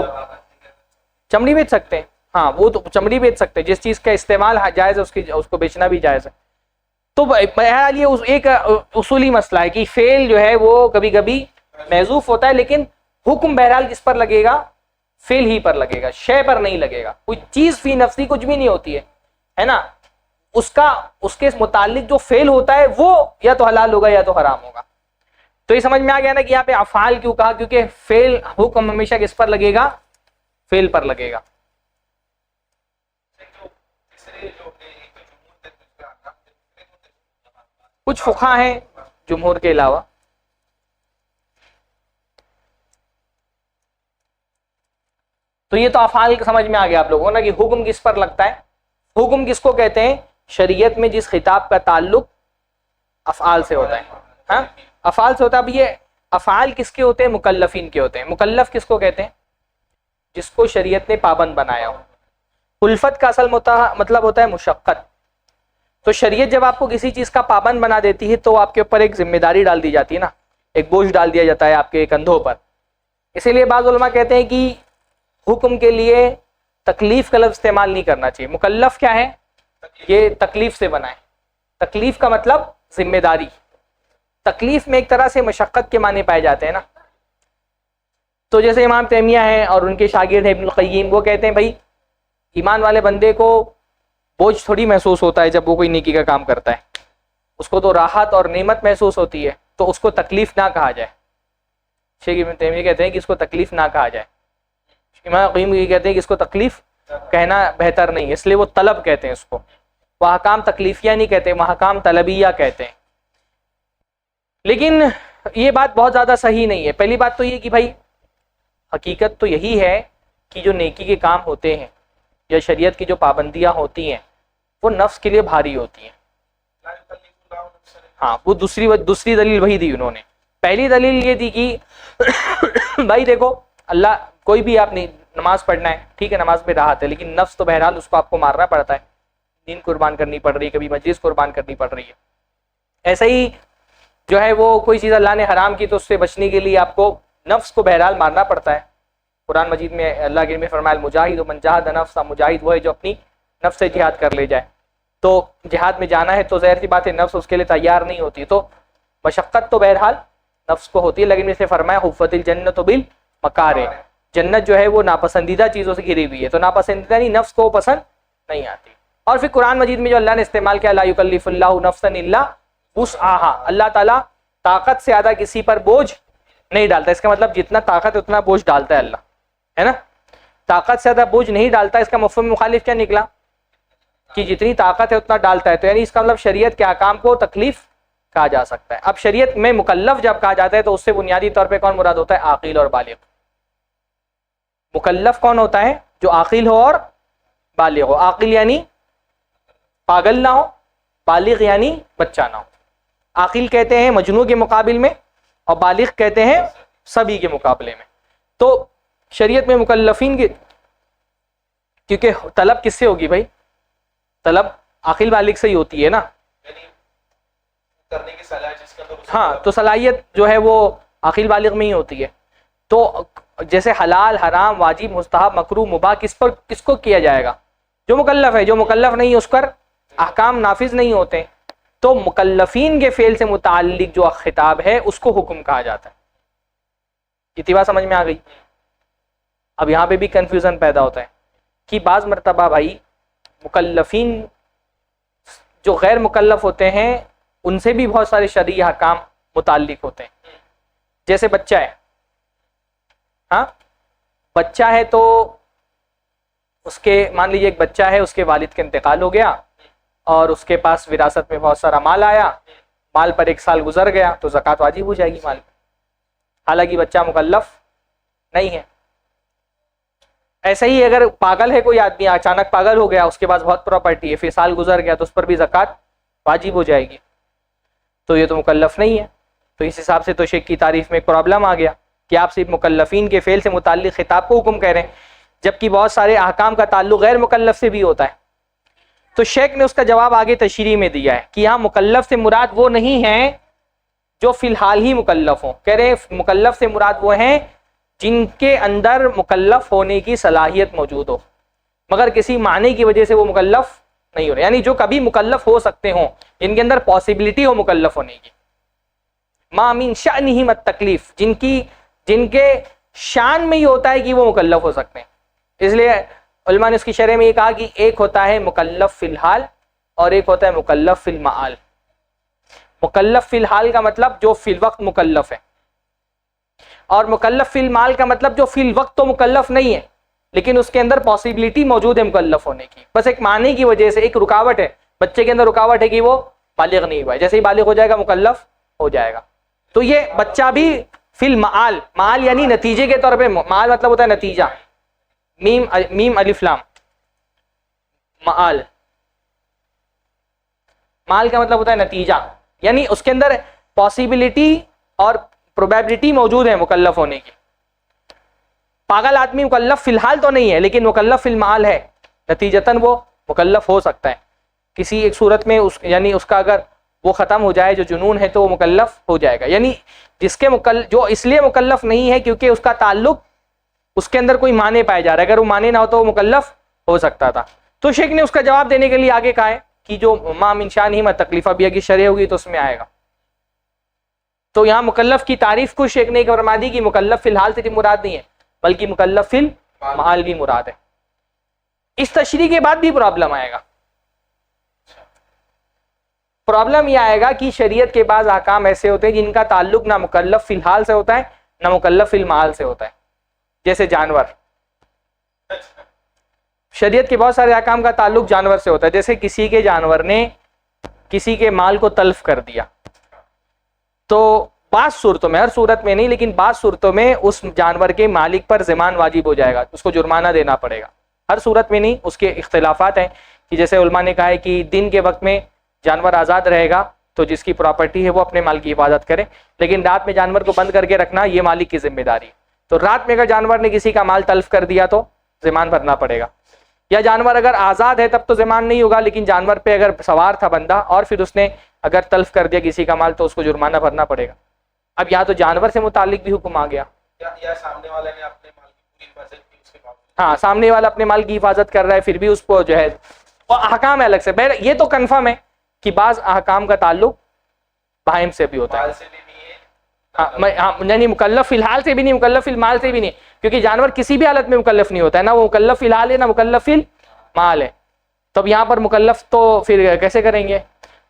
چمڑی بیچ سکتے ہیں، ہاں وہ تو چمڑی بیچ سکتے ہیں، جس چیز کا استعمال جائز ہے اس کو بیچنا بھی جائز ہے۔ تو بہرحال یہ ایک اصولی مسئلہ ہے کہ فعل جو ہے وہ کبھی کبھی محذوف ہوتا ہے، لیکن حکم بہرحال کس پر لگے گا؟ فعل ہی پر لگے گا، شے پر نہیں لگے گا۔ کوئی چیز فی نفسی کچھ بھی نہیں ہوتی ہے نا، اس کے متعلق جو فعل ہوتا ہے وہ یا تو حلال ہوگا یا تو حرام ہوگا۔ تو یہ سمجھ میں آ گیا نا کہ یہاں پہ افعال کیوں کہا؟ کیونکہ فعل حکم ہمیشہ کس پر لگے گا؟ فعل پر لگے گا۔ کچھ فقہا ہیں جمہور کے علاوہ، تو یہ تو افعال سمجھ میں آ گیا آپ لوگوں نا کہ حکم کس پر لگتا ہے۔ حکم کس کو کہتے ہیں؟ شریعت میں جس خطاب کا تعلق افعال سے ہوتا ہے، ہاں افعال سے ہوتا ہے۔ اب یہ افعال کس کے ہوتے ہیں؟ مکلفین کے ہوتے ہیں۔ مکلف کس کو کہتے ہیں؟ جس کو شریعت نے پابند بنایا ہو۔ الفت کا اصل مطلب ہوتا ہے مشقت۔ تو شریعت جب آپ کو کسی چیز کا پابند بنا دیتی ہے تو آپ کے اوپر ایک ذمہ داری ڈال دی جاتی ہے نا، ایک بوجھ ڈال دیا جاتا ہے آپ کے کندھوں پر۔ اسی لیے بعض علماء کہتے ہیں کہ حکم کے لیے تکلیف کا لفظ استعمال نہیں کرنا چاہیے۔ مکلف کیا ہے؟ یہ تکلیف سے بنا ہے۔ تکلیف کا مطلب ذمہ داری۔ تکلیف میں ایک طرح سے مشقت کے معنی پائے جاتے ہیں نا۔ تو جیسے امام تیمیہ ہیں اور ان کے شاگرد ہیں ابن القیم، وہ کہتے ہیں بھائی ایمان والے بندے کو بوجھ تھوڑی محسوس ہوتا ہے جب وہ کوئی نیکی کا کام کرتا ہے، اس کو تو راحت اور نعمت محسوس ہوتی ہے، تو اس کو تکلیف نہ کہا جائے۔ شیخ ابن تیمیہ کہتے ہیں کہ اس کو تکلیف نہ کہا جائے۔ امام قیم یہ کہتے ہیں کہ اس کو تکلیف کہنا بہتر نہیں ہے، اس لیے وہ طلب کہتے ہیں اس کو۔ وہ احکام تکلیفیہ نہیں کہتے، وہ احکام طلبیہ کہتے ہیں۔ لیکن یہ بات بہت زیادہ صحیح نہیں ہے۔ پہلی بات تو یہ کہ بھائی حقیقت تو یہی ہے کہ جو نیکی کے کام ہوتے ہیں یا شریعت کی جو پابندیاں ہوتی ہیں وہ نفس کے لیے بھاری ہوتی ہیں۔ ہاں وہ دوسری دلیل وہی دی انہوں نے۔ پہلی دلیل یہ دی کہ بھائی دیکھو اللہ کوئی بھی آپ نے نماز پڑھنا ہے، ٹھیک ہے نماز پہ راحت ہے، لیکن نفس تو بہرحال اس کو آپ کو مارنا پڑتا ہے، نیند قربان کرنی پڑ رہی ہے، کبھی مجلس قربان کرنی پڑ رہی ہے۔ ایسا ہی جو ہے وہ کوئی چیز اللہ نے حرام کی تو اس سے بچنے کے لیے آپ کو نفس کو بہرحال مارنا پڑتا ہے۔ قرآن مجید میں اللہ کے نے فرمایا المجاہد من جاہد نفس، مجاہد وہ ہے جو اپنی نفس سے جہاد کر لے جائے۔ تو جہاد میں جانا ہے تو ظاہر سی بات ہے نفس اس کے لیے تیار نہیں ہوتی، تو مشقت تو بہرحال نفس کو ہوتی ہے۔ لیکن اسے فرمایا حفت الجنت بالمکارہ، جنت جو ہے وہ ناپسندیدہ چیزوں سے گھری ہوئی ہے، تو ناپسندیدہ نہیں نفس کو پسند نہیں آتی۔ اور پھر قرآن مجید میں جو اللہ نے استعمال کیا لا یکلف اللہ نفسا الا وسعہا، اللہ تعالیٰ طاقت سے زیادہ کسی پر بوجھ نہیں ڈالتا۔ اس کا مطلب جتنا طاقت ہے اتنا بوجھ ڈالتا ہے اللہ، ہے نا۔ طاقت سے زیادہ بوجھ نہیں ڈالتا، اس کا مفہوم مخالف کیا نکلا کہ جتنی طاقت ہے اتنا ڈالتا ہے، تو یعنی اس کا مطلب شریعت کے احکام کو تکلیف کہا جا سکتا ہے۔ اب شریعت میں مکلف جب کہا جاتا ہے تو اس سے بنیادی طور پہ کون مراد ہوتا ہے؟ عاقل اور بالغ۔ مکلف کون ہوتا ہے؟ جو عاقل ہو اور بالغ ہو۔ عاقل یعنی پاگل نہ ہو، بالغ یعنی بچہ نہ ہو۔ عاقل کہتے ہیں مجنون کے مقابل میں، اور بالغ کہتے ہیں سبھی کے مقابلے میں۔ تو شریعت میں مکلفین کے، کیونکہ طلب کس سے ہوگی بھائی؟ طلب عاقل بالغ سے ہی ہوتی ہے نا، کرنے کی صلاحیت جس کے اندر ہاں تو صلاحیت جو ہے وہ عاقل بالغ میں ہی ہوتی ہے۔ تو جیسے حلال حرام واجب مستحب مکروہ مباح کس کو کیا جائے گا؟ جو مکلف ہے۔ جو مکلف نہیں اس پر احکام نافذ نہیں ہوتے، تو مکلفین کے فعل سے متعلق جو خطاب ہے اس کو حکم کہا جاتا ہے۔ اتباع سمجھ میں آ گئی؟ اب یہاں پہ بھی کنفیوژن پیدا ہوتا ہے کہ بعض مرتبہ بھائی مکلفین جو غیر مکلف ہوتے ہیں ان سے بھی بہت سارے شرعی احکام متعلق ہوتے ہیں۔ جیسے بچہ ہے، ہاں بچہ ہے تو اس کے مان لیجیے ایک بچہ ہے، اس کے والد کا انتقال ہو گیا اور اس کے پاس وراثت میں بہت سارا مال آیا، مال پر 1 سال گزر گیا تو زکوٰۃ واجب ہو جائے گی مال پہ، حالانکہ بچہ مکلف نہیں ہے۔ ایسے ہی اگر پاگل ہے کوئی آدمی، اچانک پاگل ہو گیا، اس کے پاس بہت پراپرٹی ہے، پھر سال گزر گیا تو اس پر بھی زکوٰۃ واجب ہو جائے گی، تو یہ تو مکلف نہیں ہے۔ تو اس حساب سے تو شیخ کی تعریف میں ایک پرابلم آ گیا کہ آپ صرف مکلفین کے فعل سے متعلق خطاب کو حکم کہہ رہے ہیں، جبکہ بہت سارے احکام کا تعلق غیر مکلف سے بھی ہوتا ہے۔ تو شیخ نے اس کا جواب آگے تشریح میں دیا ہے کہ یہاں مکلف سے مراد وہ نہیں ہیں جو فی الحال ہی مکلف ہوں، کہہ رہے ہیں مکلف سے مراد وہ ہیں جن کے اندر مکلف ہونے کی صلاحیت موجود ہو مگر کسی معنی کی وجہ سے وہ مکلف نہیں ہو رہے، یعنی جو کبھی مکلف ہو سکتے ہوں، ان کے اندر پاسبلٹی ہو مکلف ہونے کی۔ ما من شأنہم التکلیف، جن کے شان میں یہ ہوتا ہے کہ وہ مکلف ہو سکتے ہیں۔ اس لیے علماء نے اس کی شرح میں یہ کہا کہ ایک ہوتا ہے مکلف فی الحال اور ایک ہوتا ہے مکلف فی المعال۔ مکلف فی الحال کا مطلب جو فی الوقت مکلف ہے، اور مکلف فی المعال کا مطلب جو فی الوقت تو مکلف نہیں ہے لیکن اس کے اندر پاسبلٹی موجود ہے مکلف ہونے کی، بس ایک معنی کی وجہ سے ایک رکاوٹ ہے، بچے کے اندر رکاوٹ ہے کہ وہ بالغ نہیں ہوا ہے، جیسے ہی بالغ ہو جائے گا مکلف ہو جائے گا۔ تو یہ بچہ بھی فی المعال، معال یعنی نتیجے کے طور پہ، معال مطلب ہوتا ہے نتیجہ، میم الف لام، معال، مال کا مطلب ہوتا ہے نتیجہ، یعنی اس کے اندر پاسبلٹی اور پروبیبلٹی موجود ہے مکلف ہونے کی۔ پاگل آدمی مکلف فی الحال تو نہیں ہے لیکن مکلف فی المعال ہے، نتیجتاً وہ مکلف ہو سکتا ہے کسی ایک صورت میں، یعنی اس کا اگر وہ ختم ہو جائے جو جنون ہے تو وہ مکلف ہو جائے گا، یعنی جو اس لیے مکلف نہیں ہے کیونکہ اس کا تعلق اس کے اندر کوئی معنی پائے جا رہا ہے، اگر وہ معنی نہ ہو تو وہ مکلف ہو سکتا تھا۔ تو شیخ نے اس کا جواب دینے کے لیے آگے کہا ہے کہ جو ما من شانہم التکلیف، ابھی کی شرح ہوگی تو اس میں آئے گا۔ تو یہاں مکلف کی تعریف کو شیخ نے فرما دی کہ مکلف فی الحال سے مراد نہیں ہے بلکہ مکلف فی المعال بھی مراد ہے۔ اس تشریح کے بعد بھی پرابلم آئے گا، پرابلم یہ آئے گا کہ شریعت کے بعض احکام ایسے ہوتے ہیں جن کا تعلق نہ مکلف فی الحال سے ہوتا ہے نہ مکلف فی المعال سے ہوتا ہے، جیسے جانور۔ شریعت کے بہت سارے احکام کا تعلق جانور سے ہوتا ہے، جیسے کسی کے جانور نے کسی کے مال کو تلف کر دیا تو بعض صورتوں میں، ہر صورت میں نہیں لیکن بعض صورتوں میں اس جانور کے مالک پر ضمان واجب ہو جائے گا، اس کو جرمانہ دینا پڑے گا، ہر صورت میں نہیں، اس کے اختلافات ہیں کہ جیسے علماء نے کہا ہے کہ دن کے وقت میں جانور آزاد رہے گا تو جس کی پراپرٹی ہے وہ اپنے مال کی حفاظت کرے، لیکن رات میں جانور کو بند کر کے رکھنا یہ مالک کی ذمہ داری ہے، تو رات میں اگر جانور نے کسی کا مال تلف کر دیا تو ضمان بھرنا پڑے گا، یا جانور اگر آزاد ہے تب تو ضمان نہیں ہوگا لیکن جانور پہ اگر سوار تھا بندہ اور پھر اس نے اگر تلف کر دیا کسی کا مال تو اس کو جرمانہ بھرنا پڑے گا۔ اب یہاں تو جانور سے متعلق بھی حکم آ گیا، یا سامنے والے نے اپنے مال کی پوری حفاظت کی اس کے باوجود، ہاں سامنے والا اپنے مال کی حفاظت کر رہا ہے پھر بھی اس کو جو ہے، اور احکام ہے الگ سے، یہ تو کنفرم ہے کہ بعض احکام کا تعلق بہائم سے بھی ہوتا ہے، مال سے بھی نہیں ہے، ہاں یعنی مکلف فی الحال سے بھی نہیں، مکلف فی المال سے بھی نہیں، کیونکہ جانور کسی بھی حالت میں مکلف نہیں ہوتا ہے، نہ وہ مکلف فی الحال ہے نہ مکلف فی المال ہے، تب یہاں پر مکلف تو پھر کیسے کریں گے؟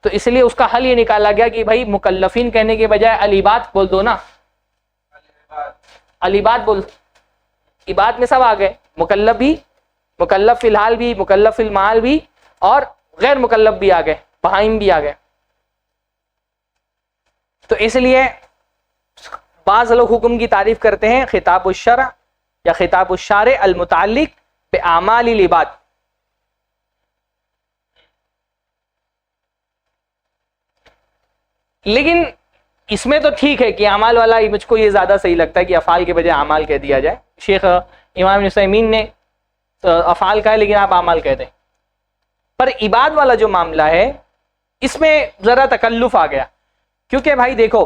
تو اس لیے اس کا حل یہ نکالا گیا کہ بھائی مکلفین کہنے کے بجائے العباد بول دو نا، العباد بول، عباد میں سب آ گئے، مکلف بھی، مکلف فی الحال بھی، مکلف فی المال بھی، اور غیر مکلف بھی آ گئے، بہائم بھی آ گئے۔ تو اس لیے بعض لوگ حکم کی تعریف کرتے ہیں خطاب الشرع یا خطاب الشارع المتعلق باعمال العباد، لیکن اس میں تو ٹھیک ہے کہ اعمال والا مجھ کو یہ زیادہ صحیح لگتا ہے کہ افعال کے بجائے اعمال کہہ دیا جائے، شیخ امام ابن عثیمین نے افعال کا ہے لیکن آپ اعمال کہہ دیں، پر عباد والا جو معاملہ ہے اس میں ذرا تکلف آ گیا، کیونکہ بھائی دیکھو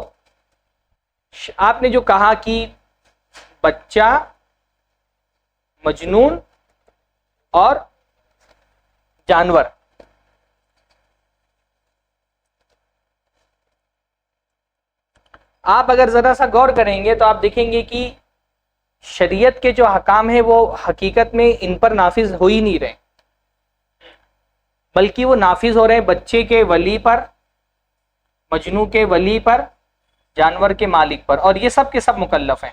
آپ نے جو کہا کہ بچہ، مجنون اور جانور، آپ اگر ذرا سا غور کریں گے تو آپ دیکھیں گے کہ شریعت کے جو احکام ہیں وہ حقیقت میں ان پر نافذ ہو ہی نہیں رہے، بلکہ وہ نافذ ہو رہے ہیں بچے کے ولی پر، مجنوں کے ولی پر، جانور کے مالک پر، اور یہ سب کے سب مکلف ہیں۔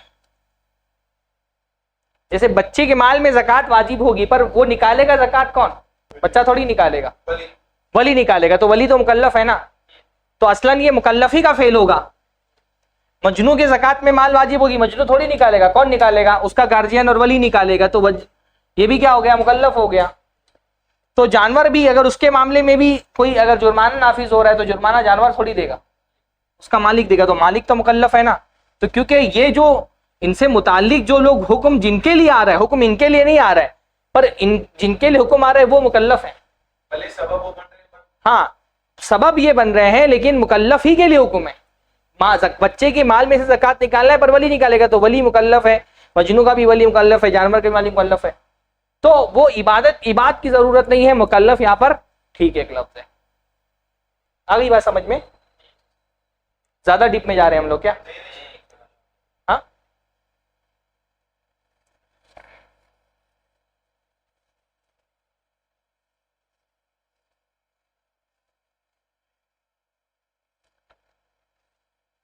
جیسے بچے کے مال میں زکوٰۃ واجب ہوگی پر وہ نکالے گا زکوٰۃ کون؟ بچہ تھوڑی نکالے گا، ولی ولی نکالے گا، تو ولی تو مکلف ہے نا، تو اصلاً یہ مکلف ہی کا فعل ہوگا۔ مجنو کے زکوٰۃ میں مال واجب ہوگی، مجنو تھوڑی نکالے گا، کون نکالے گا؟ اس کا گارجین اور ولی نکالے گا، تو یہ بھی کیا ہو گیا؟ مکلف ہو گیا۔ تو جانور بھی اگر اس کے معاملے میں بھی کوئی اگر جرمانہ نافذ ہو رہا ہے تو جرمانہ جانور تھوڑی دے گا، اس کا مالک دے گا، تو مالک تو مکلف ہے نا۔ تو کیونکہ یہ جو ان سے متعلق جو لوگ حکم جن کے لیے آ رہا ہے، حکم ان کے لیے نہیں آ رہا ہے، پر جن کے لیے حکم آ رہا ہے وہ مکلف ہیں۔ ولی سبب وہ بن رہے ہیں۔ ہاں سبب یہ بن رہے ہیں لیکن مکلف ہی کے لیے حکم ہے۔ بچے کے مال میں سے زکوٰۃ نکالنا ہے پر ولی نکالے گا تو ولی مکلف ہے، مجنو کا بھی ولی مکلف ہے، جانور کا بھی مالک مکلف ہے۔ تو وہ عبادت کی ضرورت نہیں ہے، مکلف یہاں پر ٹھیک ایک لفظ ہے۔ اگلی بات سمجھ میں؟ زیادہ ڈیپ میں جا رہے ہیں ہم لوگ کیا؟ ہاں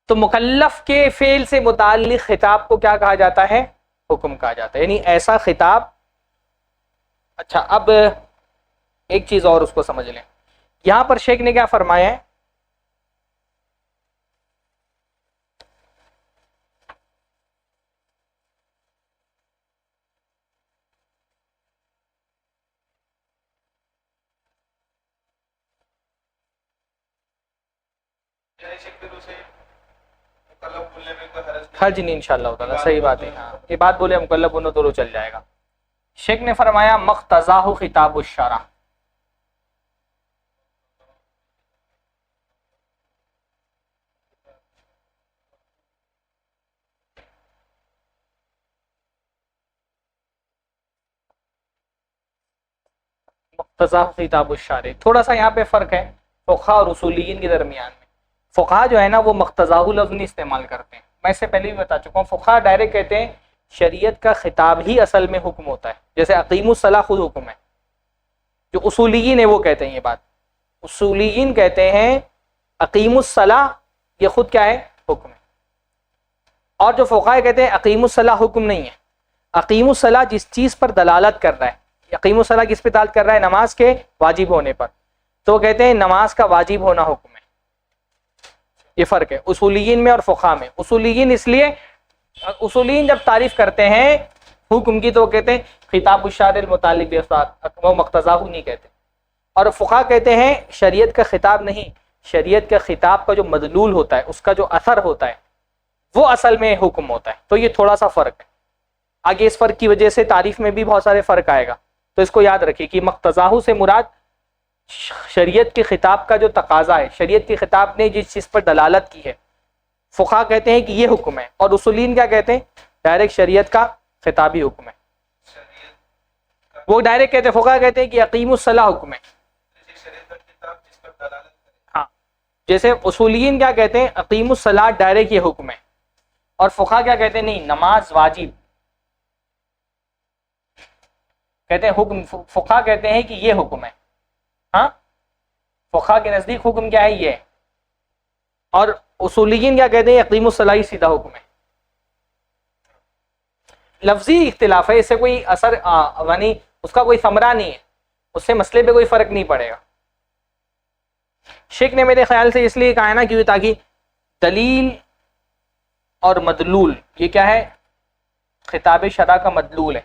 تو مکلف کے فعل سے متعلق خطاب کو کیا کہا جاتا ہے؟ حکم کہا جاتا ہے، یعنی ایسا خطاب۔ اچھا اب ایک چیز اور اس کو سمجھ لیں، یہاں پر شیخ نے کیا فرمایا ہے؟ یعنی شیخ پھر اسے مکلف بولنے میں کوئی حرج نہیں۔ حرج نہیں انشاءاللہ تعالیٰ، صحیح بات ہے، ہاں یہ بات بولے مکلف بولنا تو چل جائے گا۔ شیخ نے فرمایا مقتضاہ خطاب الشرع، مقتضاہ خطاب الشارع۔ تھوڑا سا یہاں پہ فرق ہے فقہا اور اصولیین کے درمیان میں۔ فقہا جو ہے نا وہ مقتضاہ لفظ نہیں استعمال کرتے ہیں، میں اس سے پہلے بھی بتا چکا ہوں۔ فقہا ڈائریکٹ کہتے ہیں شریعت کا خطاب ہی اصل میں حکم ہوتا ہے، جیسے اقیم الصلاۃ خود حکم ہے۔ جو اصولیین ہے وہ کہتے ہیں یہ بات، اصولیین کہتے ہیں اقیم الصلاۃ یہ خود کیا ہے؟ حکم ہے۔ اور جو فقہا کہتے ہیں اقیم الصلاۃ حکم نہیں ہے، اقیم الصلاۃ جس چیز پر دلالت کر رہا ہے، اقیم الصلاۃ کس پہ دلالت کر رہا ہے؟ نماز کے واجب ہونے پر، تو کہتے ہیں نماز کا واجب ہونا حکم ہے۔ یہ فرق ہے اصولیین میں اور فقہا میں۔ اصولیین اس لیے، اصولیین جب تعریف کرتے ہیں حکم کی تو وہ کہتے ہیں خطاب الشارع المتعلق بافراد، وہ مقتضاہ نہیں کہتے۔ اور فقہا کہتے ہیں شریعت کا خطاب نہیں، شریعت کا خطاب کا جو مدلول ہوتا ہے، اس کا جو اثر ہوتا ہے وہ اصل میں حکم ہوتا ہے۔ تو یہ تھوڑا سا فرق ہے، آگے اس فرق کی وجہ سے تعریف میں بھی بہت سارے فرق آئے گا، تو اس کو یاد رکھیے کہ مقتضاہ سے مراد شریعت کے خطاب کا جو تقاضا ہے، شریعت کے خطاب نے جس چیز پر دلالت کی ہے، فقہا کہتے ہیں کہ یہ حکم ہے، اور اصولین کیا کہتے ہیں؟ ڈائریکٹ شریعت کا خطابی حکم ہے۔ شریعت وہ ڈائریکٹ کہتے ہیں، فقہا کہتے ہیں کہ اقیم الصلاۃ حکم ہے۔ شریعت کا کتاب جس پر دلالت کرے۔ ہاں جیسے اصولین کیا کہتے ہیں؟ اقیم الصلاۃ ڈائریکٹ یہ حکم ہے، اور فقہا کیا کہتے ہیں؟ نہیں، نماز واجب، کہتے ہیں حکم، فقہا کہتے ہیں کہ یہ حکم ہے۔ ہاں فقہا کے نزدیک حکم کیا ہے؟ یہ ہے، اور اصولیین کیا کہتے ہیں؟ اقیم الصلاۃ سیدھا حکم ہے۔ لفظی اختلاف ہے، اس سے کوئی اثر یعنی اس کا کوئی ثمرہ نہیں ہے، اس سے مسئلے پہ کوئی فرق نہیں پڑے گا۔ شیخ نے میرے خیال سے اس لیے کہا ہے نا کہ تاکہ دلیل اور مدلول، یہ کیا ہے؟ خطاب شرع کا مدلول ہے،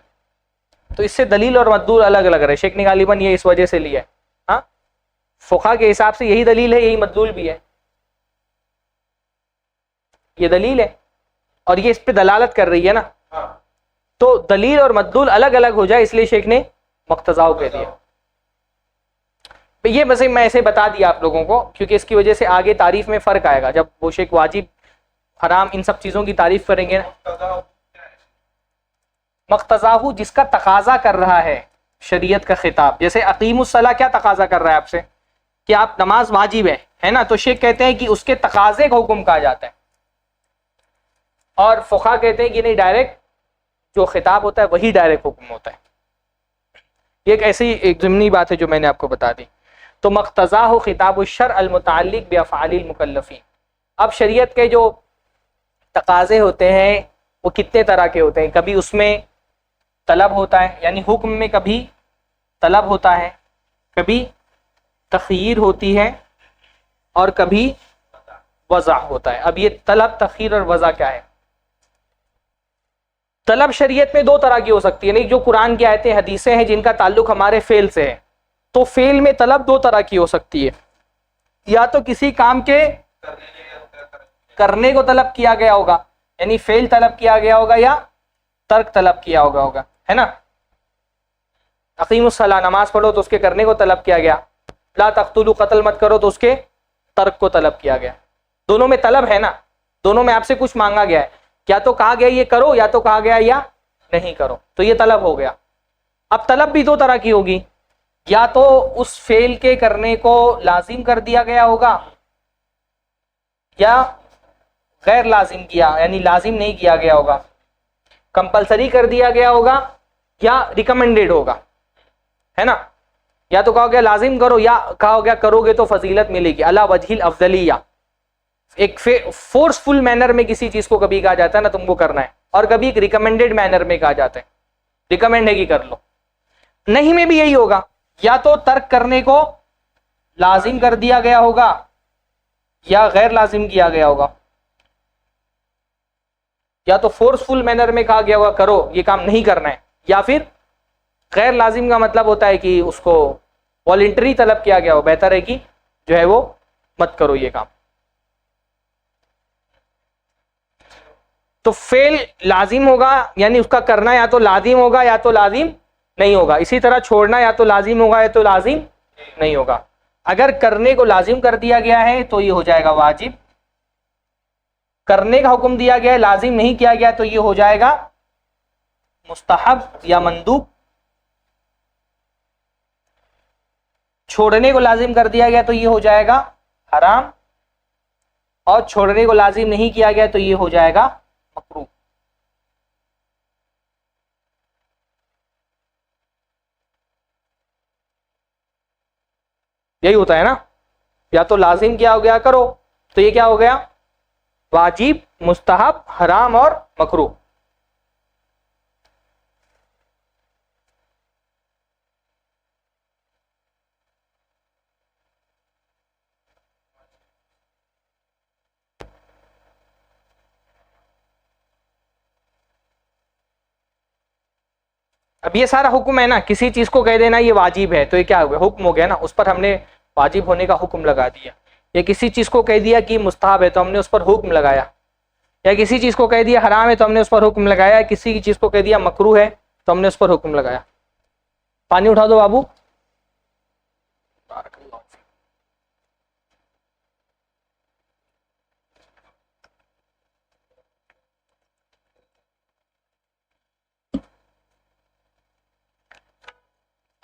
تو اس سے دلیل اور مدلول الگ الگ رہے۔ شیخ نے غالباً یہ اس وجہ سے لیا ہے۔ ہاں فقہا کے حساب سے یہی دلیل ہے، یہی مدلول بھی ہے، یہ دلیل ہے اور یہ اس پہ دلالت کر رہی ہے نا، ہاں تو دلیل اور مدلول الگ الگ ہو جائے، اس لیے شیخ نے مقتضا کہہ دیا۔ یہ بس میں ایسے بتا دیا آپ لوگوں کو، کیونکہ اس کی وجہ سے آگے تعریف میں فرق آئے گا، جب وہ شیخ واجب حرام ان سب چیزوں کی تعریف کریں گے نا۔ مقتضا کیا ہے؟ مقتضا جس کا تقاضا کر رہا ہے شریعت کا خطاب، جیسے اقیم الصلاۃ کیا تقاضا کر رہا ہے آپ سے؟ کہ آپ نماز واجب ہے نا، تو شیخ کہتے ہیں کہ اس کے تقاضے کا حکم کہا جاتا ہے، اور فقہا کہتے ہیں کہ نہیں، ڈائریکٹ جو خطاب ہوتا ہے وہی ڈائریکٹ حکم ہوتا ہے۔ یہ ایک ایسی ایک ضمنی بات ہے جو میں نے آپ کو بتا دی۔ تو مقتضاہ خطاب الشرع المتعلق بافعال المکلفین۔ اب شریعت کے جو تقاضے ہوتے ہیں وہ کتنے طرح کے ہوتے ہیں؟ کبھی اس میں طلب ہوتا ہے، یعنی حکم میں کبھی طلب ہوتا ہے، کبھی تخییر ہوتی ہے، اور کبھی وضع ہوتا ہے۔ اب یہ طلب، تخییر اور وضع کیا ہے؟ طلب شریعت میں دو طرح کی ہو سکتی ہے، یعنی جو قرآن کی آیتیں حدیثیں ہیں جن کا تعلق ہمارے فعل سے ہے، تو فعل میں طلب دو طرح کی ہو سکتی ہے، یا تو کسی کام کے کرنے کو طلب کیا گیا ہوگا، یعنی فعل طلب کیا گیا ہوگا، یا ترک طلب کیا ہوگا، ہے نا؟ اقیم الصلاۃ، نماز پڑھو تو اس کے کرنے کو طلب کیا گیا، لا تقتلوا، قتل مت کرو تو اس کے ترک کو طلب کیا گیا۔ دونوں میں طلب ہے نا، دونوں میں آپ سے کچھ مانگا گیا ہے، کیا تو کہا گیا یہ کرو، یا تو کہا گیا یا نہیں کرو، تو یہ طلب ہو گیا۔ اب طلب بھی دو طرح کی ہوگی، یا تو اس فعل کے کرنے کو لازم کر دیا گیا ہوگا، یا غیر لازم کیا، یعنی لازم نہیں کیا گیا ہوگا، کمپلسری کر دیا گیا ہوگا، یا ریکمینڈیڈ ہوگا، ہے نا؟ یا تو کہا گیا لازم کرو، یا کہا گیا کرو گے تو فضیلت ملے گی، علی وجہ الافضلیہ۔ ایک فورسفل مینر میں کسی چیز کو کبھی کہا جاتا ہے نا تم کو کرنا ہے، اور کبھی ایک ریکمینڈیڈ مینر میں کہا جاتا ہے، ریکمینڈ ہے کہ کر لو۔ نہیں میں بھی یہی ہوگا، یا تو ترک کرنے کو لازم کر دیا گیا ہوگا، یا غیر لازم کیا گیا ہوگا، یا تو فورسفل مینر میں کہا گیا ہوگا کرو یہ کام نہیں کرنا ہے، یا پھر غیر لازم کا مطلب ہوتا ہے کہ اس کو والنٹری طلب کیا گیا ہو، بہتر ہے کہ جو ہے وہ مت کرو یہ کام۔ تو فعل لازم ہوگا، یعنی اس کا کرنا یا تو لازم ہوگا یا تو لازم نہیں ہوگا، اسی طرح چھوڑنا یا تو لازم ہوگا یا تو لازم نہیں ہوگا۔ اگر کرنے کو لازم کر دیا گیا ہے تو یہ ہو جائے گا واجب، کرنے کا حکم دیا گیا ہے لازم نہیں کیا گیا تو یہ ہو جائے گا مستحب یا مندوب، چھوڑنے کو لازم کر دیا گیا تو یہ ہو جائے گا حرام، اور چھوڑنے کو لازم نہیں کیا گیا تو یہ ہو جائے گا مکروہ۔ یہی ہوتا ہے نا، یا تو لازم کیا ہو گیا کرو تو یہ کیا ہو گیا؟ واجب، مستحب، حرام اور مکروہ۔ اب یہ سارا حکم ہے نا، کسی چیز کو کہہ دینا یہ واجب ہے تو یہ کیا ہو گیا؟ حکم ہو گیا نا، اس پر ہم نے واجب ہونے کا حکم لگا دیا۔ یا کسی چیز کو کہہ دیا کہ مستحب ہے تو ہم نے اس پر حکم لگایا، یا کسی چیز کو کہہ دیا حرام ہے تو ہم نے اس پر حکم لگایا، کسی چیز کو کہہ دیا مکروہ ہے تو ہم نے اس پر حکم لگایا۔ پانی اٹھا دو بابو۔ بارک اللہ فیک۔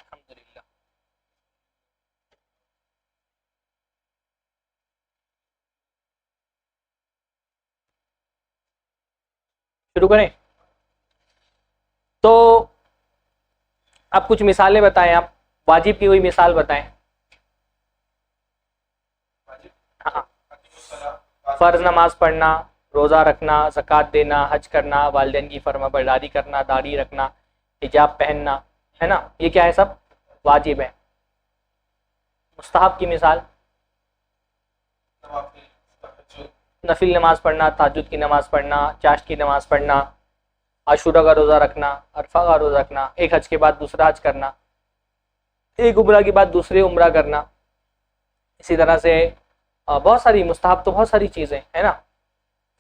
الحمدللہ۔ شروع کریں؟ تو اب کچھ مثالیں بتائیں، آپ واجب کی کوئی مثال بتائیں۔ ہاں، فرض نماز پڑھنا، روزہ رکھنا، زکوٰۃ دینا، حج کرنا، والدین کی فرما برداری کرنا، داڑھی رکھنا، حجاب پہننا، ہے نا؟ یہ کیا ہے؟ سب واجب ہے۔ مستحب کی مثال نفل نماز پڑھنا، تہجد کی نماز پڑھنا، چاشت کی نماز پڑھنا، عاشورہ کا روزہ رکھنا، عرفہ کا روزہ رکھنا، ایک حج کے بعد دوسرا حج کرنا، ایک عمرہ کے بعد دوسرے عمرہ کرنا، اسی طرح سے بہت ساری مستحب تو بہت ساری چیزیں ہے نا۔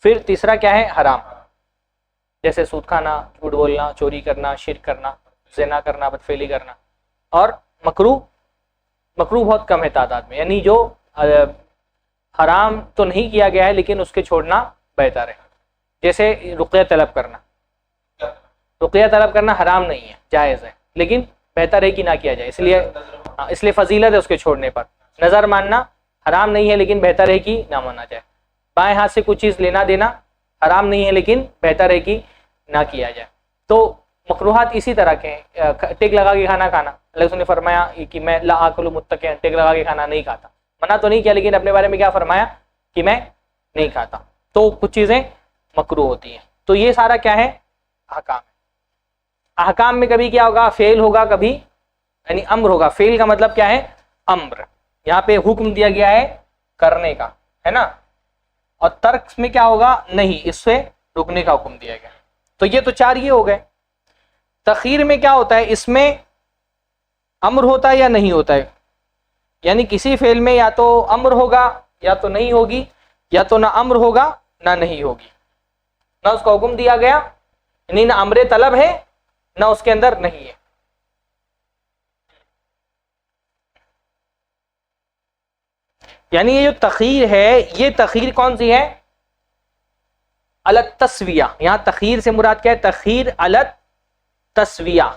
پھر تیسرا کیا ہے؟ حرام، جیسے سود کھانا، جھوٹ بولنا، چوری کرنا، شرک کرنا، زنا کرنا، بدفعلی کرنا۔ اور مکروہ، مکروہ بہت کم ہے تعداد میں، یعنی جو حرام تو نہیں کیا گیا ہے لیکن اس کے چھوڑنا بہتر ہے، جیسے رقیہ طلب کرنا۔ رقیہ طلب کرنا حرام نہیں ہے، جائز ہے، لیکن بہتر ہے کہ نہ کیا جائے، اس لیے فضیلت ہے اس کے چھوڑنے پر۔ نظر ماننا حرام نہیں ہے لیکن بہتر ہے کہ نہ مانا جائے۔ بائیں ہاتھ سے کچھ چیز لینا دینا حرام نہیں ہے لیکن بہتر ہے کہ نہ کیا جائے۔ تو مکروہات اسی طرح کے ہیں۔ ٹیک لگا کے کھانا کھانا، اللہ نے فرمایا کہ میں لا آکل متکئا، ٹیک لگا کے کھانا نہیں کھاتا، منع تو نہیں کیا لیکن اپنے بارے میں کیا فرمایا کہ میں نہیں کھاتا۔ تو کچھ چیزیں مکروہ ہوتی ہیں۔ تو یہ سارا کیا ہے؟ احکام ہے۔ احکام میں کبھی کیا ہوگا؟ فعل ہوگا، کبھی یعنی امر ہوگا. فعل کا مطلب کیا ہے؟ امر. یہاں پہ حکم دیا گیا ہے کرنے کا، ہے نا. اور ترک میں کیا ہوگا؟ نہیں، اس سے رکنے کا حکم دیا گیا. تو یہ تو چار یہ ہو گئے. تخیر میں کیا ہوتا ہے؟ اس میں امر ہوتا ہے یا نہیں ہوتا ہے؟ یعنی کسی فعل میں یا تو امر ہوگا یا تو نہیں ہوگی، یا تو نہ امر ہوگا نہ نہیں ہوگی، نہ اس کا حکم دیا گیا، یعنی نہ امر طلب ہے نہ اس کے اندر نہیں ہے. یعنی یہ جو تخیر ہے، یہ تخیر کون سی ہے؟ علی التسویہ. یہاں تخیر سے مراد کیا ہے؟ تخیر علی التسویہ،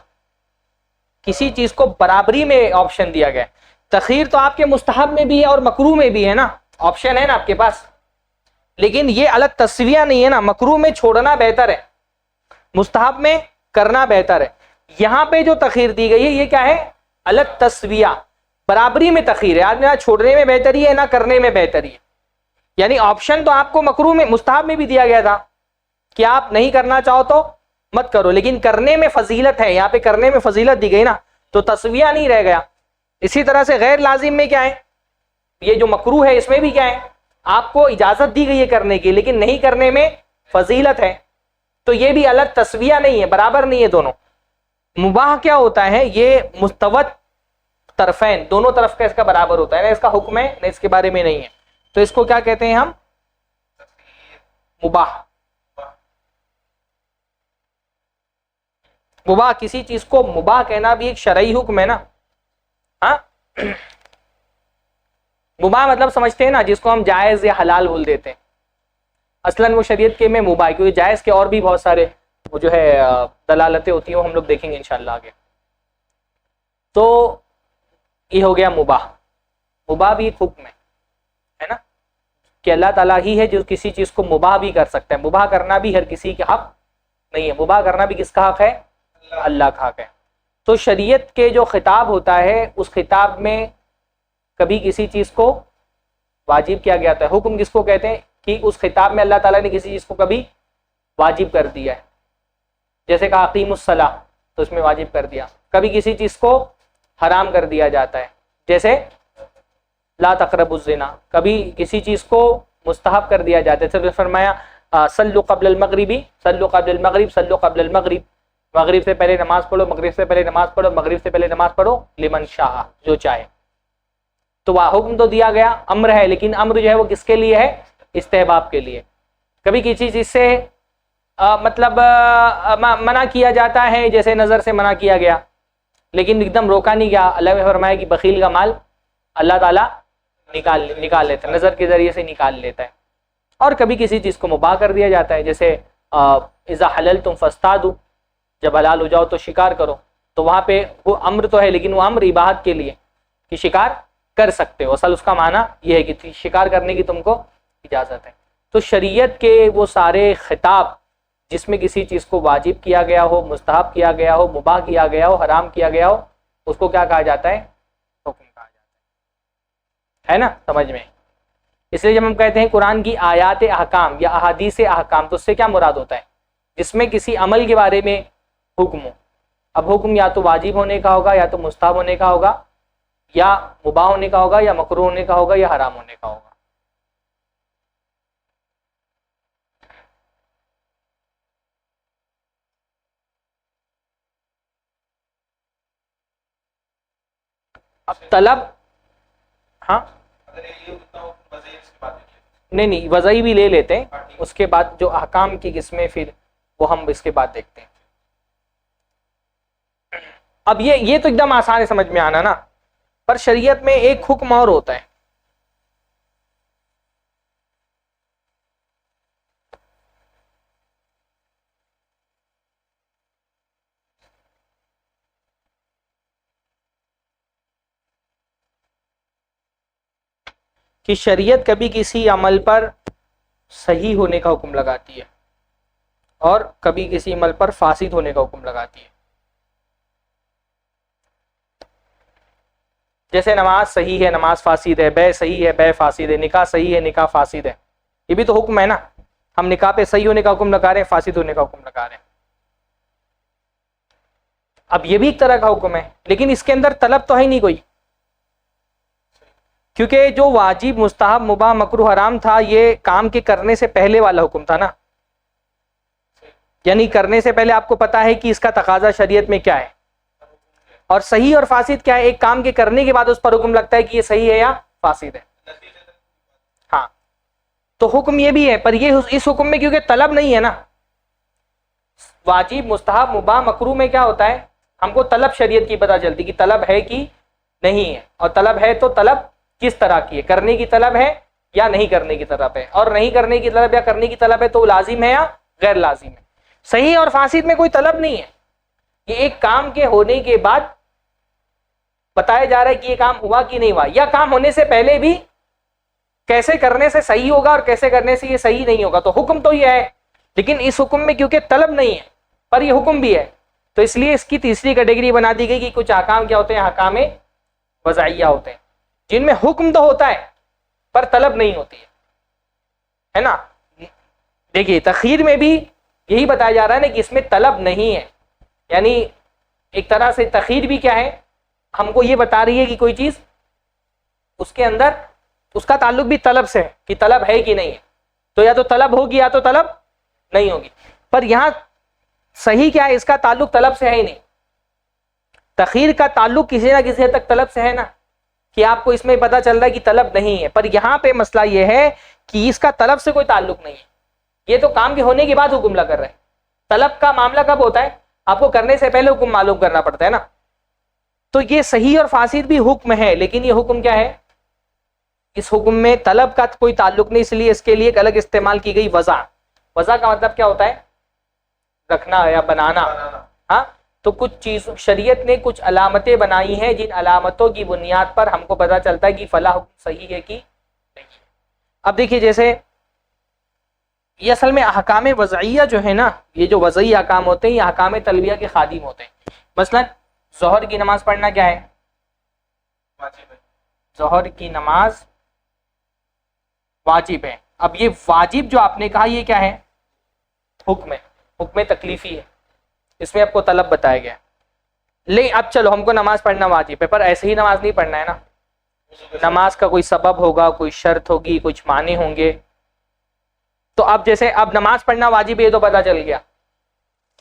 کسی چیز کو برابری میں آپشن دیا گیا ہے. تخیر تو آپ کے مستحب میں بھی ہے اور مکروہ میں بھی ہے نا، آپشن ہے نا آپ کے پاس. لیکن یہ علی التسویہ نہیں ہے نا، مکروہ میں چھوڑنا بہتر ہے، مستحب میں کرنا بہتر ہے. یہاں پہ جو تخیر دی گئی ہے یہ کیا ہے؟ علی التسویہ، برابری میں تخیر ہے. آدمی نہ چھوڑنے میں بہتری ہے نہ کرنے میں بہتری ہے. یعنی آپشن تو آپ کو مکروہ میں، مستحب میں بھی دیا گیا تھا کہ آپ نہیں کرنا چاہو تو مت کرو، لیکن کرنے میں فضیلت ہے. یہاں پہ کرنے میں فضیلت دی گئی نا، تو تسویہ نہیں رہ گیا. اسی طرح سے غیر لازم میں کیا ہے؟ یہ جو مکروہ ہے اس میں بھی کیا ہے؟ آپ کو اجازت دی گئی ہے کرنے کی، لیکن نہیں کرنے میں فضیلت ہے. تو یہ بھی الگ تسویہ نہیں ہے، برابر نہیں ہے دونوں. مباح کیا ہوتا ہے؟ یہ مستوت طرفین، دونوں طرف کا اس کا برابر ہوتا ہے، نہ اس کا حکم ہے نہ اس کے بارے میں نہیں ہے. تو اس کو کیا کہتے ہیں ہم؟ مباح. مباح، کسی چیز کو مباح کہنا بھی ایک شرعی حکم ہے نا. ہاں، مباح مطلب سمجھتے ہیں نا، جس کو ہم جائز یا حلال بول دیتے ہیں. اصلاً وہ شریعت کے میں مباح، کیونکہ جائز کے اور بھی بہت سارے وہ جو ہے دلالتیں ہوتی ہیں، وہ ہم لوگ دیکھیں گے انشاءاللہ آگے. تو یہ ہو گیا مباح. مباح بھی ایک حکم ہے نا، کہ اللہ تعالیٰ ہی ہے جو کسی چیز کو مباح بھی کر سکتا ہے. مباح کرنا بھی ہر کسی کا حق نہیں ہے، مباح کرنا بھی کس کا حق ہے؟ اللہ کا حق ہے. تو شریعت کے جو خطاب ہوتا ہے، اس خطاب میں کبھی کسی چیز کو واجب کیا گیا تھا. حکم کس کو کہتے ہیں؟ کہ اس خطاب میں اللہ تعالیٰ نے کسی چیز کو کبھی واجب کر دیا ہے. جیسے کہ اقیم الصلاۃ، تو اس میں واجب کر دیا. کبھی کسی چیز کو حرام کر دیا جاتا ہے، جیسے لا تقربوا الزنا. کبھی کسی چیز کو مستحب کر دیا جاتا ہے، جیسے فرمایا صلوا قبل المغربی، صلوا قبل المغرب، صلوا قبل المغرب. مغرب سے پہلے نماز پڑھو، مغرب سے پہلے نماز پڑھو، مغرب سے پہلے نماز پڑھو، لمن شاء، جو چاہے. تو وہ حکم تو دیا گیا، امر ہے، لیکن امر جو ہے وہ کس کے لیے ہے؟ استحباب کے لیے. کبھی کسی چیز سے مطلب منع کیا جاتا ہے، جیسے نظر سے منع کیا گیا، لیکن ایک دم روکا نہیں گیا. اللہ نے فرمایا کہ بخیل کا مال اللہ تعالیٰ نکال لیتا ہے، نظر کے ذریعے سے نکال لیتا ہے. اور کبھی کسی چیز کو مباح کر دیا جاتا ہے، جیسے اذا حللتم فاصطادوا، جب حلال ہو جاؤ تو شکار کرو. تو وہاں پہ وہ امر تو ہے، لیکن وہ امر اباحت کے لیے کہ شکار کر سکتے ہو. اصل اس کا معنی یہ ہے کہ شکار کرنے کی تم کو اجازت ہے. تو شریعت کے وہ سارے خطاب جس میں کسی چیز کو واجب کیا گیا ہو، مستحب کیا گیا ہو، مباح کیا گیا ہو، حرام کیا گیا ہو، اس کو کیا کہا جاتا ہے؟ حکم کہا جاتا ہے نا، سمجھ میں. اس لیے جب ہم کہتے ہیں قرآن کی آیات احکام یا احادیث احکام، تو اس سے کیا مراد ہوتا ہے؟ جس میں کسی عمل کے بارے میں حکم ہو. اب حکم یا تو واجب ہونے کا ہوگا، یا تو مستحب ہونے کا ہوگا، یا مباح ہونے کا ہوگا، یا مکروہ ہونے کا ہوگا، یا حرام ہونے کا ہوگا. اب طلب، ہاں نہیں وضعی بھی لے لیتے ہیں، اس کے بعد جو احکام کی قسمیں پھر وہ ہم اس کے بعد دیکھتے ہیں. اب یہ تو ایک دم آسان ہے سمجھ میں آنا نا، پر شریعت میں ایک حکم اور ہوتا ہے. کہ شریعت کبھی کسی عمل پر صحیح ہونے کا حکم لگاتی ہے اور کبھی کسی عمل پر فاسد ہونے کا حکم لگاتی ہے. جیسے نماز صحیح ہے، نماز فاسد ہے، بے صحیح ہے، بے فاسد ہے، نکاح صحیح ہے، نکاح فاسد ہے. یہ بھی تو حکم ہے نا. ہم نکاح پہ صحیح ہونے کا حکم لگا رہے ہیں، فاسد ہونے کا حکم لگا رہے ہیں. اب یہ بھی ایک طرح کا حکم ہے لیکن اس کے اندر طلب تو ہے نہیں کوئی، کیونکہ جو واجب مستحب مباح مکروہ حرام تھا یہ کام کے کرنے سے پہلے والا حکم تھا نا، یعنی کرنے سے پہلے آپ کو پتا ہے کہ اس کا تقاضا شریعت میں کیا ہے، اور صحیح اور فاسد کیا ہے، ایک کام کے کرنے کے بعد اس پر حکم لگتا ہے کہ یہ صحیح ہے یا فاسد ہے۔ ہاں تو حکم یہ بھی ہے، پر یہ اس حکم میں کیونکہ طلب نہیں ہے نا، واجب مستحب مباح مکروہ میں کیا ہوتا ہے، ہم کو طلب شریعت کی پتہ چلتی کہ طلب ہے کہ نہیں ہے، اور طلب ہے تو طلب کس طرح کی ہے، کرنے کی طلب ہے یا نہیں کرنے کی طلب ہے، اور نہیں کرنے کی طلب یا کرنے کی طلب ہے تو لازم ہے یا غیر لازم ہے۔ صحیح اور فاسد میں کوئی طلب نہیں ہے، یہ ایک کام کے ہونے کے بعد بتایا جا رہا ہے کہ یہ کام ہوا کہ نہیں ہوا، یا کام ہونے سے پہلے بھی کیسے کرنے سے صحیح ہوگا اور کیسے کرنے سے یہ صحیح نہیں ہوگا، تو حکم تو یہ ہے، لیکن اس حکم میں کیونکہ طلب نہیں ہے پر یہ حکم بھی ہے تو اس لیے اس کی تیسری کیٹیگری بنا دی گئی کہ کچھ احکام کیا ہوتے ہیں، احکام وضعیہ ہوتے ہیں جن میں حکم تو ہوتا ہے پر طلب نہیں ہوتی ہے نا۔ دیکھیے تخیر میں بھی یہی بتایا جا رہا ہے نا کہ اس میں طلب نہیں ہے، یعنی ایک طرح سے تخیر بھی کیا ہے، ہم کو یہ بتا رہی ہے کہ کوئی چیز اس کے اندر اس کا تعلق بھی طلب سے ہے کہ طلب ہے کہ نہیں ہے، تو یا تو طلب ہوگی یا تو طلب نہیں ہوگی، پر یہاں صحیح کیا ہے، اس کا تعلق طلب سے ہے ہی نہیں، تخیر کا تعلق کسی نہ کسی حد تک طلب سے ہے نا، کہ آپ کو اس میں پتہ چل رہا ہے کہ طلب نہیں ہے، پر یہاں پہ مسئلہ یہ ہے کہ اس کا طلب سے کوئی تعلق نہیں ہے، یہ تو کام کے ہونے کے بعد حکم لگ کر رہے ہیں، طلب کا معاملہ کب ہوتا ہے، آپ کو کرنے سے پہلے حکم معلوم کرنا پڑتا ہے نا، تو یہ صحیح اور فاسد بھی حکم ہے، لیکن یہ حکم کیا ہے، اس حکم میں طلب کا کوئی تعلق نہیں، اس لیے اس کے لیے ایک الگ استعمال کی گئی وضع۔ وضع کا مطلب کیا ہوتا ہے، رکھنا یا بنانا، ہاں تو کچھ چیز شریعت نے کچھ علامتیں بنائی ہیں جن علامتوں کی بنیاد پر ہم کو پتہ چلتا ہے کہ فلاں حکم صحیح ہے کہ نہیں ہے۔ اب دیکھیے جیسے یہ اصل میں احکام وضعیہ جو ہے نا، یہ جو وضعی احکام ہوتے ہیں یہ احکام تلبیہ کے خادم ہوتے ہیں۔ مثلا ظہر کی نماز پڑھنا کیا ہے، واجب ہے، ظہر کی نماز واجب ہے۔ اب یہ واجب جو آپ نے کہا یہ کیا ہے، حکم ہے، حکم تکلیفی ہے، اس میں آپ کو طلب بتایا گیا، لیکن اب چلو ہم کو نماز پڑھنا واجب ہے پر ایسے ہی نماز نہیں پڑھنا ہے نا، نماز کا کوئی سبب ہوگا، کوئی شرط ہوگی، کچھ معنی ہوں گے، تو اب جیسے اب نماز پڑھنا واجب ہے یہ تو پتہ چل گیا،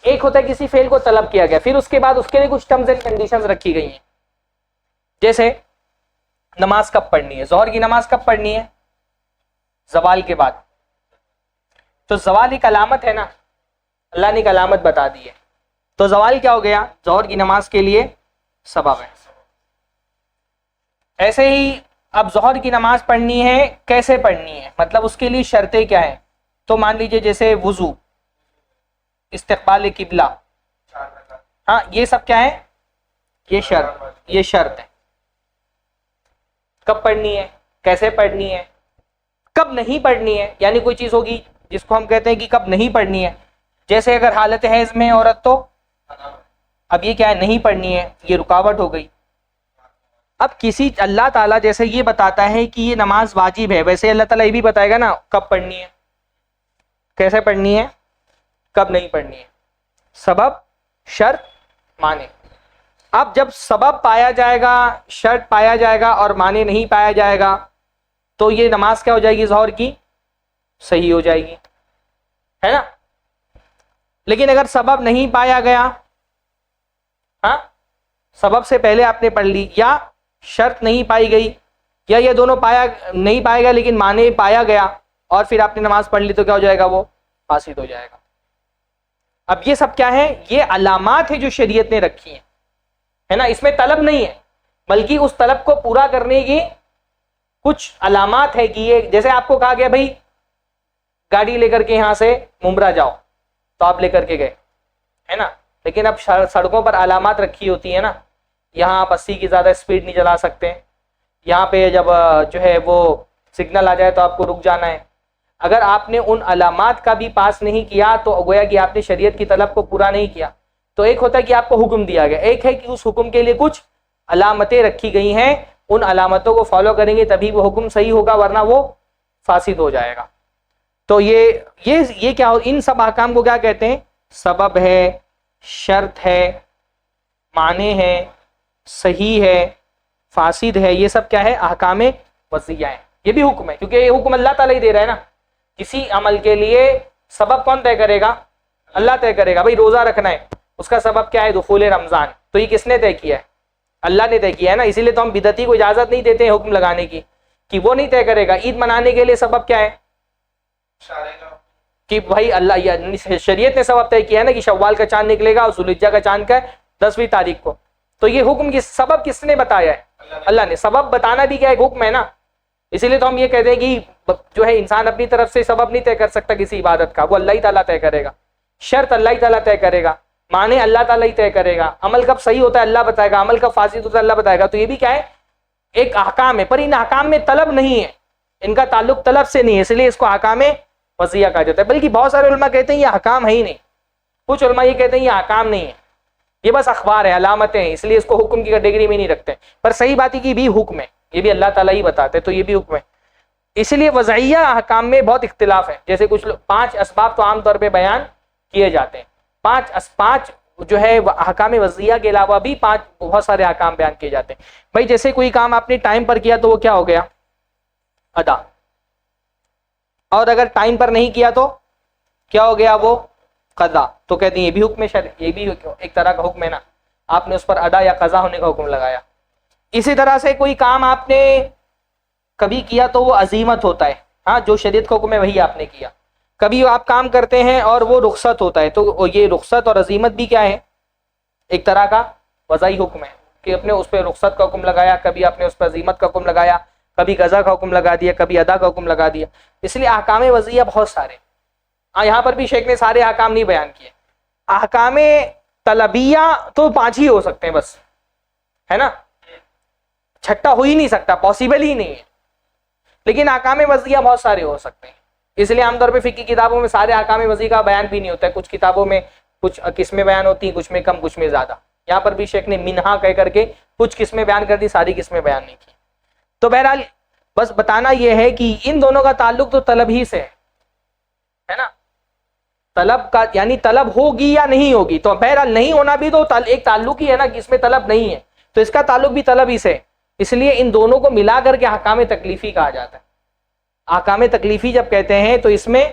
ایک ہوتا ہے کسی فعل کو طلب کیا گیا، پھر اس کے بعد اس کے لیے کچھ ٹرمز اینڈ کنڈیشنز رکھی گئی ہیں، جیسے نماز کب پڑھنی ہے، ظہر کی نماز کب پڑھنی ہے، زوال کے بعد، تو زوال ایک علامت ہے نا، اللہ نے ایک علامت بتا دی ہے، تو زوال کیا ہو گیا، ظہر کی نماز کے لیے سبب ہے۔ ایسے ہی اب ظہر کی نماز پڑھنی ہے، کیسے پڑھنی ہے، مطلب اس کے لیے شرطیں کیا ہیں، تو مان لیجئے جیسے وضو، استقبال قبلہ، 4 رکعت، ہاں یہ سب کیا ہے، یہ شرط ہے، کب پڑھنی ہے، کیسے پڑھنی ہے، کب نہیں پڑھنی ہے، یعنی کوئی چیز ہوگی جس کو ہم کہتے ہیں کہ کب نہیں پڑھنی ہے، جیسے اگر حالت حیض میں عورت تو اب یہ کیا ہے، نہیں پڑھنی ہے، یہ رکاوٹ ہو گئی۔ اب کسی اللہ تعالیٰ جیسے یہ بتاتا ہے کہ یہ نماز واجب ہے، ویسے اللہ تعالیٰ یہ بھی بتائے گا نا کب پڑھنی ہے، کیسے پڑھنی ہے، کب نہیں پڑھنی ہے، سبب شرط معنی۔ اب جب سبب پایا جائے گا، شرط پایا جائے گا اور معنی نہیں پایا جائے گا تو یہ نماز کیا ہو جائے گی، ظہر کی صحیح ہو جائے گی، ہے نا۔ لیکن اگر سبب نہیں پایا گیا، ہاں سبب سے پہلے آپ نے پڑھ لی، یا شرط نہیں پائی گئی، یا یہ دونوں نہیں پایا گیا لیکن معنی پایا گیا اور پھر آپ نے نماز پڑھ لی، تو کیا ہو جائے گا، وہ فاسد ہو جائے گا۔ اب یہ سب کیا ہے، یہ علامات ہیں جو شریعت نے رکھی ہیں، ہے نا، اس میں طلب نہیں ہے بلکہ اس طلب کو پورا کرنے کی کچھ علامات ہے، کہ یہ جیسے آپ کو کہا گیا بھائی گاڑی لے کر کے یہاں سے ممبرا جاؤ، تو آپ لے کر کے گئے، ہے نا، لیکن اب سڑکوں پر علامات رکھی ہوتی ہیں نا، یہاں آپ 80 کی زیادہ اسپیڈ نہیں چلا سکتے، یہاں پہ جب جو ہے وہ سگنل آ جائے تو آپ کو رک جانا ہے۔ اگر آپ نے ان علامات کا بھی پاس نہیں کیا تو گویا کہ آپ نے شریعت کی طلب کو پورا نہیں کیا۔ تو ایک ہوتا ہے کہ آپ کو حکم دیا گیا، ایک ہے کہ اس حکم کے لیے کچھ علامتیں رکھی گئی ہیں، ان علامتوں کو فالو کریں گے تبھی وہ حکم صحیح ہوگا، ورنہ وہ فاسد ہو جائے گا۔ تو یہ کیا ہو، ان سب احکام کو کیا کہتے ہیں، سبب ہے، شرط ہے، معنی ہے، صحیح ہے، فاسد ہے، یہ سب کیا ہے؟ احکام وضعیہ ہیں. یہ بھی حکم ہے کیونکہ یہ حکم اللہ تعالیٰ ہی دے رہا ہے نا. کسی عمل کے لیے سبب کون طے کرے گا؟ اللہ طے کرے گا. بھائی روزہ رکھنا ہے، اس کا سبب کیا ہے؟ دخول رمضان. تو یہ کس نے طے کیا ہے؟ اللہ نے طے کیا ہے نا. اسی لیے تو ہم بدعتی کو اجازت نہیں دیتے ہیں حکم لگانے کی کہ وہ نہیں طے کرے گا. عید منانے کے لیے سبب کیا ہے؟ کہ بھائی اللہ شریعت نے سبب طے کیا ہے نا کہ شوال کا چاند نکلے گا اور ذوالحجہ کا چاند کا 10ویں تاریخ کو. تو یہ حکم کی سبب کس نے بتایا ہے؟ اللہ نے. سبب بتانا بھی کیا ایک حکم ہے نا. اسی لیے تو ہم یہ کہتے ہیں کہ جو ہے انسان اپنی طرف سے سبب نہیں طے کر سکتا کسی عبادت کا، وہ اللہ ہی تعالیٰ طے کرے گا. شرط اللہ ہی تعالیٰ طے کرے گا، معنی اللہ تعالیٰ ہی طے کرے گا. عمل کب صحیح ہوتا ہے اللہ بتائے گا، عمل کب فاسد ہوتا ہے اللہ بتائے گا. تو یہ بھی کیا ہے؟ ایک احکام ہے. پر ان احکام میں طلب نہیں ہے، ان کا تعلق طلب سے نہیں ہے، اس لیے اس کو احکام وضعیہ کہا جاتا ہے. بلکہ بہت سارے علماء کہتے ہیں یہ احکام ہے ہی نہیں. کچھ علماء یہ کہتے ہیں یہ احکام نہیں ہے، یہ بس اخبار ہے، علامتیں ہیں، اس لیے اس کو حکم کی کیٹیگری میں نہیں رکھتے. پر صحیح بات ہے کہ بھی حکم ہے، یہ بھی اللہ تعالیٰ ہی بتاتے، تو یہ بھی حکم ہے. اس لیے وضعیہ احکام میں بہت اختلاف ہے. جیسے کچھ 5 اسباب تو عام طور پہ بیان کیے جاتے ہیں. 5 جو ہے احکام وضعیہ کے علاوہ بھی 5 بہت سارے احکام بیان کیے جاتے ہیں. بھائی جیسے کوئی کام آپ نے ٹائم پر کیا تو وہ کیا ہو گیا؟ ادا. اور اگر ٹائم پر نہیں کیا تو کیا ہو گیا؟ وہ قضا. تو کہتے ہیں یہ بھی حکم شرع، یہ بھی ایک طرح کا حکم ہے نا. آپ نے اس پر ادا یا قضا ہونے کا حکم لگایا. اسی طرح سے کوئی کام آپ نے کبھی کیا تو وہ عزیمت ہوتا ہے. ہاں، جو شریعت کا حکم ہے وہی آپ نے کیا. کبھی آپ کام کرتے ہیں اور وہ رخصت ہوتا ہے، تو یہ رخصت اور عزیمت بھی کیا ہے؟ ایک طرح کا وضعی حکم ہے کہ اپنے اس پہ رخصت کا حکم لگایا، کبھی آپ نے اس پہ عزیمت کا حکم لگایا، کبھی قضا کا حکم لگا دیا، کبھی ادا کا حکم لگا دیا. اس لیے احکام وضعیہ بہت سارے. یہاں پر بھی شیخ نے سارے احکام نہیں بیان کیے. احکام طلبیہ تو 5 ہی ہو سکتے ہیں بس، ہے نا. چھٹا ہو ہی نہیں سکتا، پاسبل ہی نہیں ہے. لیکن احکام وضعیہ بہت سارے ہو سکتے ہیں. اس لیے عام طور پہ فقہ کی کتابوں میں سارے احکام وضعی کا بیان بھی نہیں ہوتا ہے. کچھ کتابوں میں کچھ قسمیں بیان ہوتی ہیں، کچھ میں کم، کچھ میں زیادہ. یہاں پر بھی شیخ نے منہا کہہ کر کے کچھ قسمیں بیان کر دی، ساری قسمیں بیان نہیں کی. تو بہرحال بس بتانا یہ ہے کہ ان دونوں کا تعلق تو طلب ہی سے ہے نا. طلب کا یعنی طلب ہوگی یا نہیں ہوگی. تو بہرحال نہیں ہونا بھی تو ایک تعلق ہی ہے نا کہ اس میں طلب نہیں ہے، تو اس کا تعلق بھی طلب ہی سے. اس لیے ان دونوں کو ملا کر کے احکام تکلیفی کہا جاتا ہے. احکام تکلیفی جب کہتے ہیں تو اس میں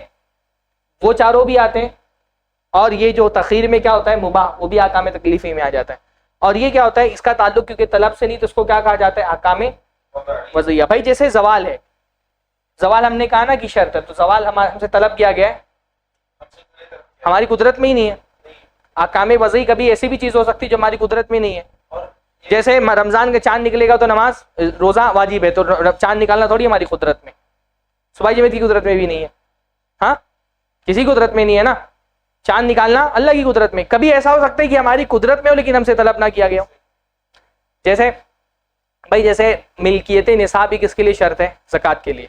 وہ چاروں بھی آتے ہیں، اور یہ جو تخیر میں کیا ہوتا ہے مباح، وہ بھی احکام تکلیفی میں آ جاتا ہے. اور یہ کیا ہوتا ہے؟ اس کا تعلق کیونکہ طلب سے نہیں تو اس کو کیا کہا جاتا ہے؟ احکام وضعیہ. بھائی جیسے زوال ہے، زوال ہم نے کہا نا کہ شرط ہے، تو زوال ہم سے طلب کیا گیا ہے، ہماری قدرت میں ہی نہیں ہے. احکام وضعی کبھی ایسی بھی چیز ہو سکتی جو ہماری قدرت میں نہیں ہے. جیسے رمضان کا چاند نکلے گا تو نماز روزہ واجب ہے، تو چاند نکالنا تھوڑی ہماری قدرت میں. صبح جمعہ کی قدرت میں بھی نہیں ہے، ہاں کسی قدرت میں نہیں ہے نا. چاند نکالنا اللہ کی قدرت میں. کبھی ایسا ہو سکتا ہے کہ ہماری قدرت میں ہو لیکن ہم سے طلب نہ کیا گیا ہو. جیسے بھائی جیسے ملکیت نصاب ہی کس کے لیے شرط ہے؟ زکوٰۃ کے لیے.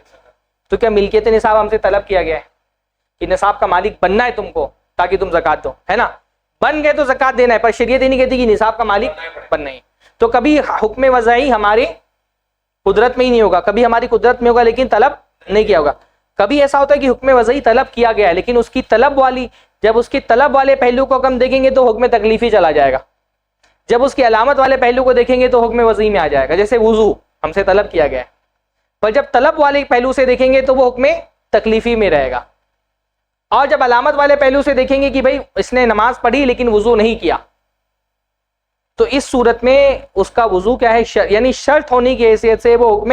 تو کیا ملکیت نصاب ہم سے طلب کیا گیا ہے کہ نصاب کا مالک بننا ہے تم کو تاکہ تم زکوٰۃ دو، ہے نا؟ بن گئے تو زکوٰۃ دینا ہے، پر شریعت ہی نہیں کہتی کہ نصاب کا مالک بننا ہے. تو کبھی حکم وضعی ہماری قدرت میں ہی نہیں ہوگا، کبھی ہماری قدرت میں ہوگا لیکن طلب نہیں کیا ہوگا. کبھی ایسا ہوتا ہے کہ حکم وضعی طلب کیا گیا ہے لیکن اس کی طلب والی، جب اس کی طلب والے پہلو کو ہم دیکھیں گے تو حکم تکلیفی چلا جائے گا. جب اس کی علامت والے پہلو کو دیکھیں گے تو حکم وضعی میں آ جائے گا. جیسے وضو ہم سے طلب کیا گیا ہے، پر جب طلب والے پہلو سے دیکھیں گے تو وہ حکم تکلیفی میں رہے گا. اور جب علامت والے پہلو سے دیکھیں گے کہ بھائی اس نے نماز پڑھی لیکن وضو نہیں کیا، تو اس صورت میں اس کا وضو کیا ہے؟ یعنی شرط ہونے کی حیثیت سے وہ حکم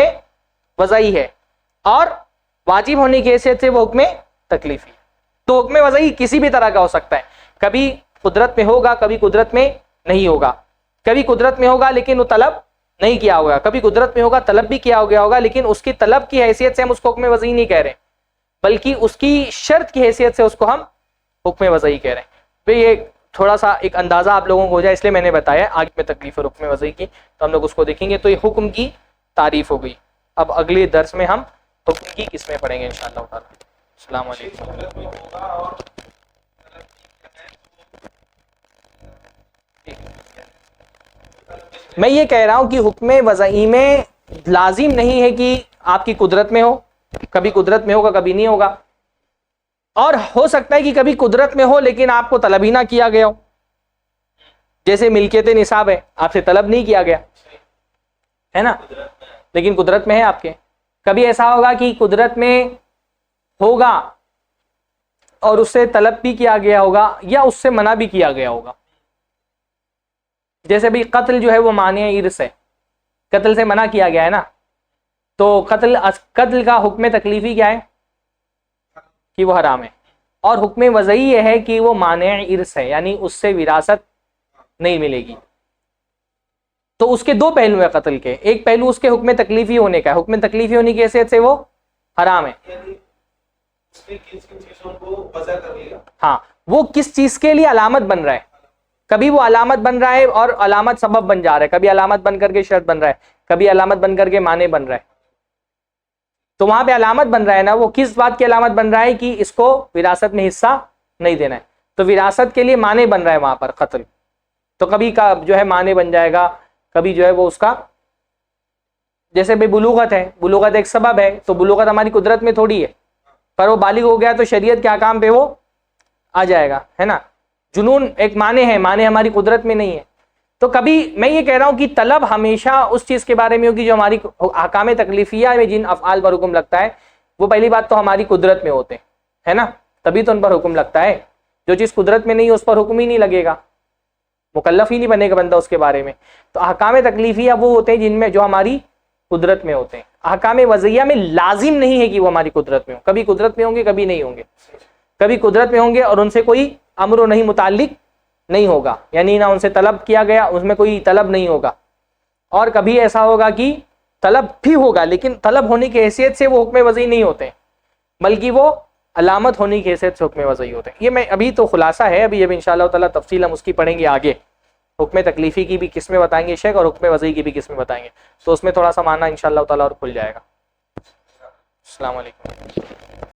وضعی ہے، اور واجب ہونے کی حیثیت سے وہ حکم تکلیفی. تو حکم وضعی کسی بھی طرح کا ہو سکتا ہے، کبھی قدرت میں ہوگا، کبھی قدرت میں نہیں ہوگا. کبھی قدرت میں ہوگا لیکن وہ طلب نہیں کیا ہوگا، کبھی قدرت میں ہوگا طلب بھی کیا ہو گیا ہوگا لیکن اس کی طلب کی حیثیت سے ہم اس کو حکم وضعی نہیں کہہ رہے، بلکہ اس کی شرط کی حیثیت سے اس کو ہم حکم وضعی کہہ رہے ہیں. بھئی یہ تھوڑا سا ایک اندازہ آپ لوگوں کو ہو جائے اس لیے میں نے بتایا. آگے میں تکلیف اور حکم وضعی کی تو ہم لوگ اس کو دیکھیں گے. تو یہ حکم کی تعریف ہو گئی. اب اگلے درس میں ہم حکم کی قسمیں پڑھیں گے انشاءاللہ تعالی. السلام علیکم. میں یہ کہہ رہا ہوں کہ حکم وضعی میں لازم نہیں ہے کہ آپ کی قدرت میں ہو، کبھی قدرت میں ہوگا کبھی نہیں ہوگا، اور ہو سکتا ہے کہ کبھی قدرت میں ہو لیکن آپ کو طلب ہی نہ کیا گیا ہو. جیسے ملکیت نصاب ہے، آپ سے طلب نہیں کیا گیا ہے نا، لیکن قدرت میں ہے آپ کے. کبھی ایسا ہوگا کہ قدرت میں ہوگا اور اس سے طلب بھی کیا گیا ہوگا یا اس سے منع بھی کیا گیا ہوگا. جیسے بھی قتل جو ہے وہ مانع ارث ہے، قتل سے منع کیا گیا ہے نا، تو قتل کا حکم تکلیفی کیا ہے کہ وہ حرام ہے، اور حکم وضعی یہ ہے کہ وہ مانع ارث ہے، یعنی اس سے وراثت نہیں ملے گی. تو اس کے دو پہلو ہیں قتل کے، ایک پہلو اس کے حکم تکلیفی ہونے کا ہے، حکم تکلیفی ہونے کی حیثیت سے وہ حرام ہے. ہاں، وہ کس چیز کے لیے علامت بن رہا ہے، کبھی وہ علامت بن رہا ہے اور علامت سبب بن جا رہا ہے، کبھی علامت بن کر کے شرط بن رہا ہے، کبھی علامت بن کر کے معنی بن رہا ہے. تو وہاں پہ علامت بن رہا ہے نا، وہ کس بات کی علامت بن رہا ہے کہ اس کو وراثت میں حصہ نہیں دینا ہے، تو وراثت کے لیے معنی بن رہا ہے وہاں پر قتل. تو کبھی کا جو ہے معنی بن جائے گا، کبھی جو ہے وہ اس کا، جیسے بھائی بلوغت ہے، بلوغت ایک سبب ہے، تو بلوغت ہماری قدرت میں تھوڑی ہے، پر وہ بالغ ہو گیا تو شریعت کے احکام پہ وہ آ جائے گا، ہے نا. جنون ایک معنی ہے، معنی ہماری قدرت میں نہیں ہے. تو کبھی میں یہ کہہ رہا ہوں کہ طلب ہمیشہ اس چیز کے بارے میں ہوگی جو ہماری احکام تکلیفیہ میں جن افعال پر حکم لگتا ہے، وہ پہلی بات تو ہماری قدرت میں ہوتے ہیں، ہے نا، تبھی تو ان پر حکم لگتا ہے. جو چیز قدرت میں نہیں ہے اس پر حکم ہی نہیں لگے گا، مکلف ہی نہیں بنے گا بندہ اس کے بارے میں. تو احکام تکلیفیہ وہ ہوتے ہیں جن میں جو ہماری قدرت میں ہوتے ہیں. احکام وضعیہ میں لازم نہیں ہے کہ وہ ہماری قدرت میں ہوں، کبھی قدرت میں ہوں گے کبھی نہیں ہوں گے، کبھی قدرت میں ہوں گے اور ان سے کوئی امر و نہیں متعلق نہیں ہوگا، یعنی نہ ان سے طلب کیا گیا، اس میں کوئی طلب نہیں ہوگا. اور کبھی ایسا ہوگا کہ طلب بھی ہوگا لیکن طلب ہونے کی حیثیت سے وہ حکم وضعی نہیں ہوتے، بلکہ وہ علامت ہونے کی حیثیت سے حکم وضعی ہوتے ہیں. یہ میں ابھی تو خلاصہ ہے، ابھی انشاءاللہ تعالی تفصیل ہم اس کی پڑھیں گے آگے. حکم تکلیفی کی بھی قسمیں بتائیں گے شیخ، اور حکم وضعی کی بھی قسمیں بتائیں گے، تو اس میں تھوڑا سا معنی انشاءاللہ تعالی اور کھل جائے گا. السلام علیکم.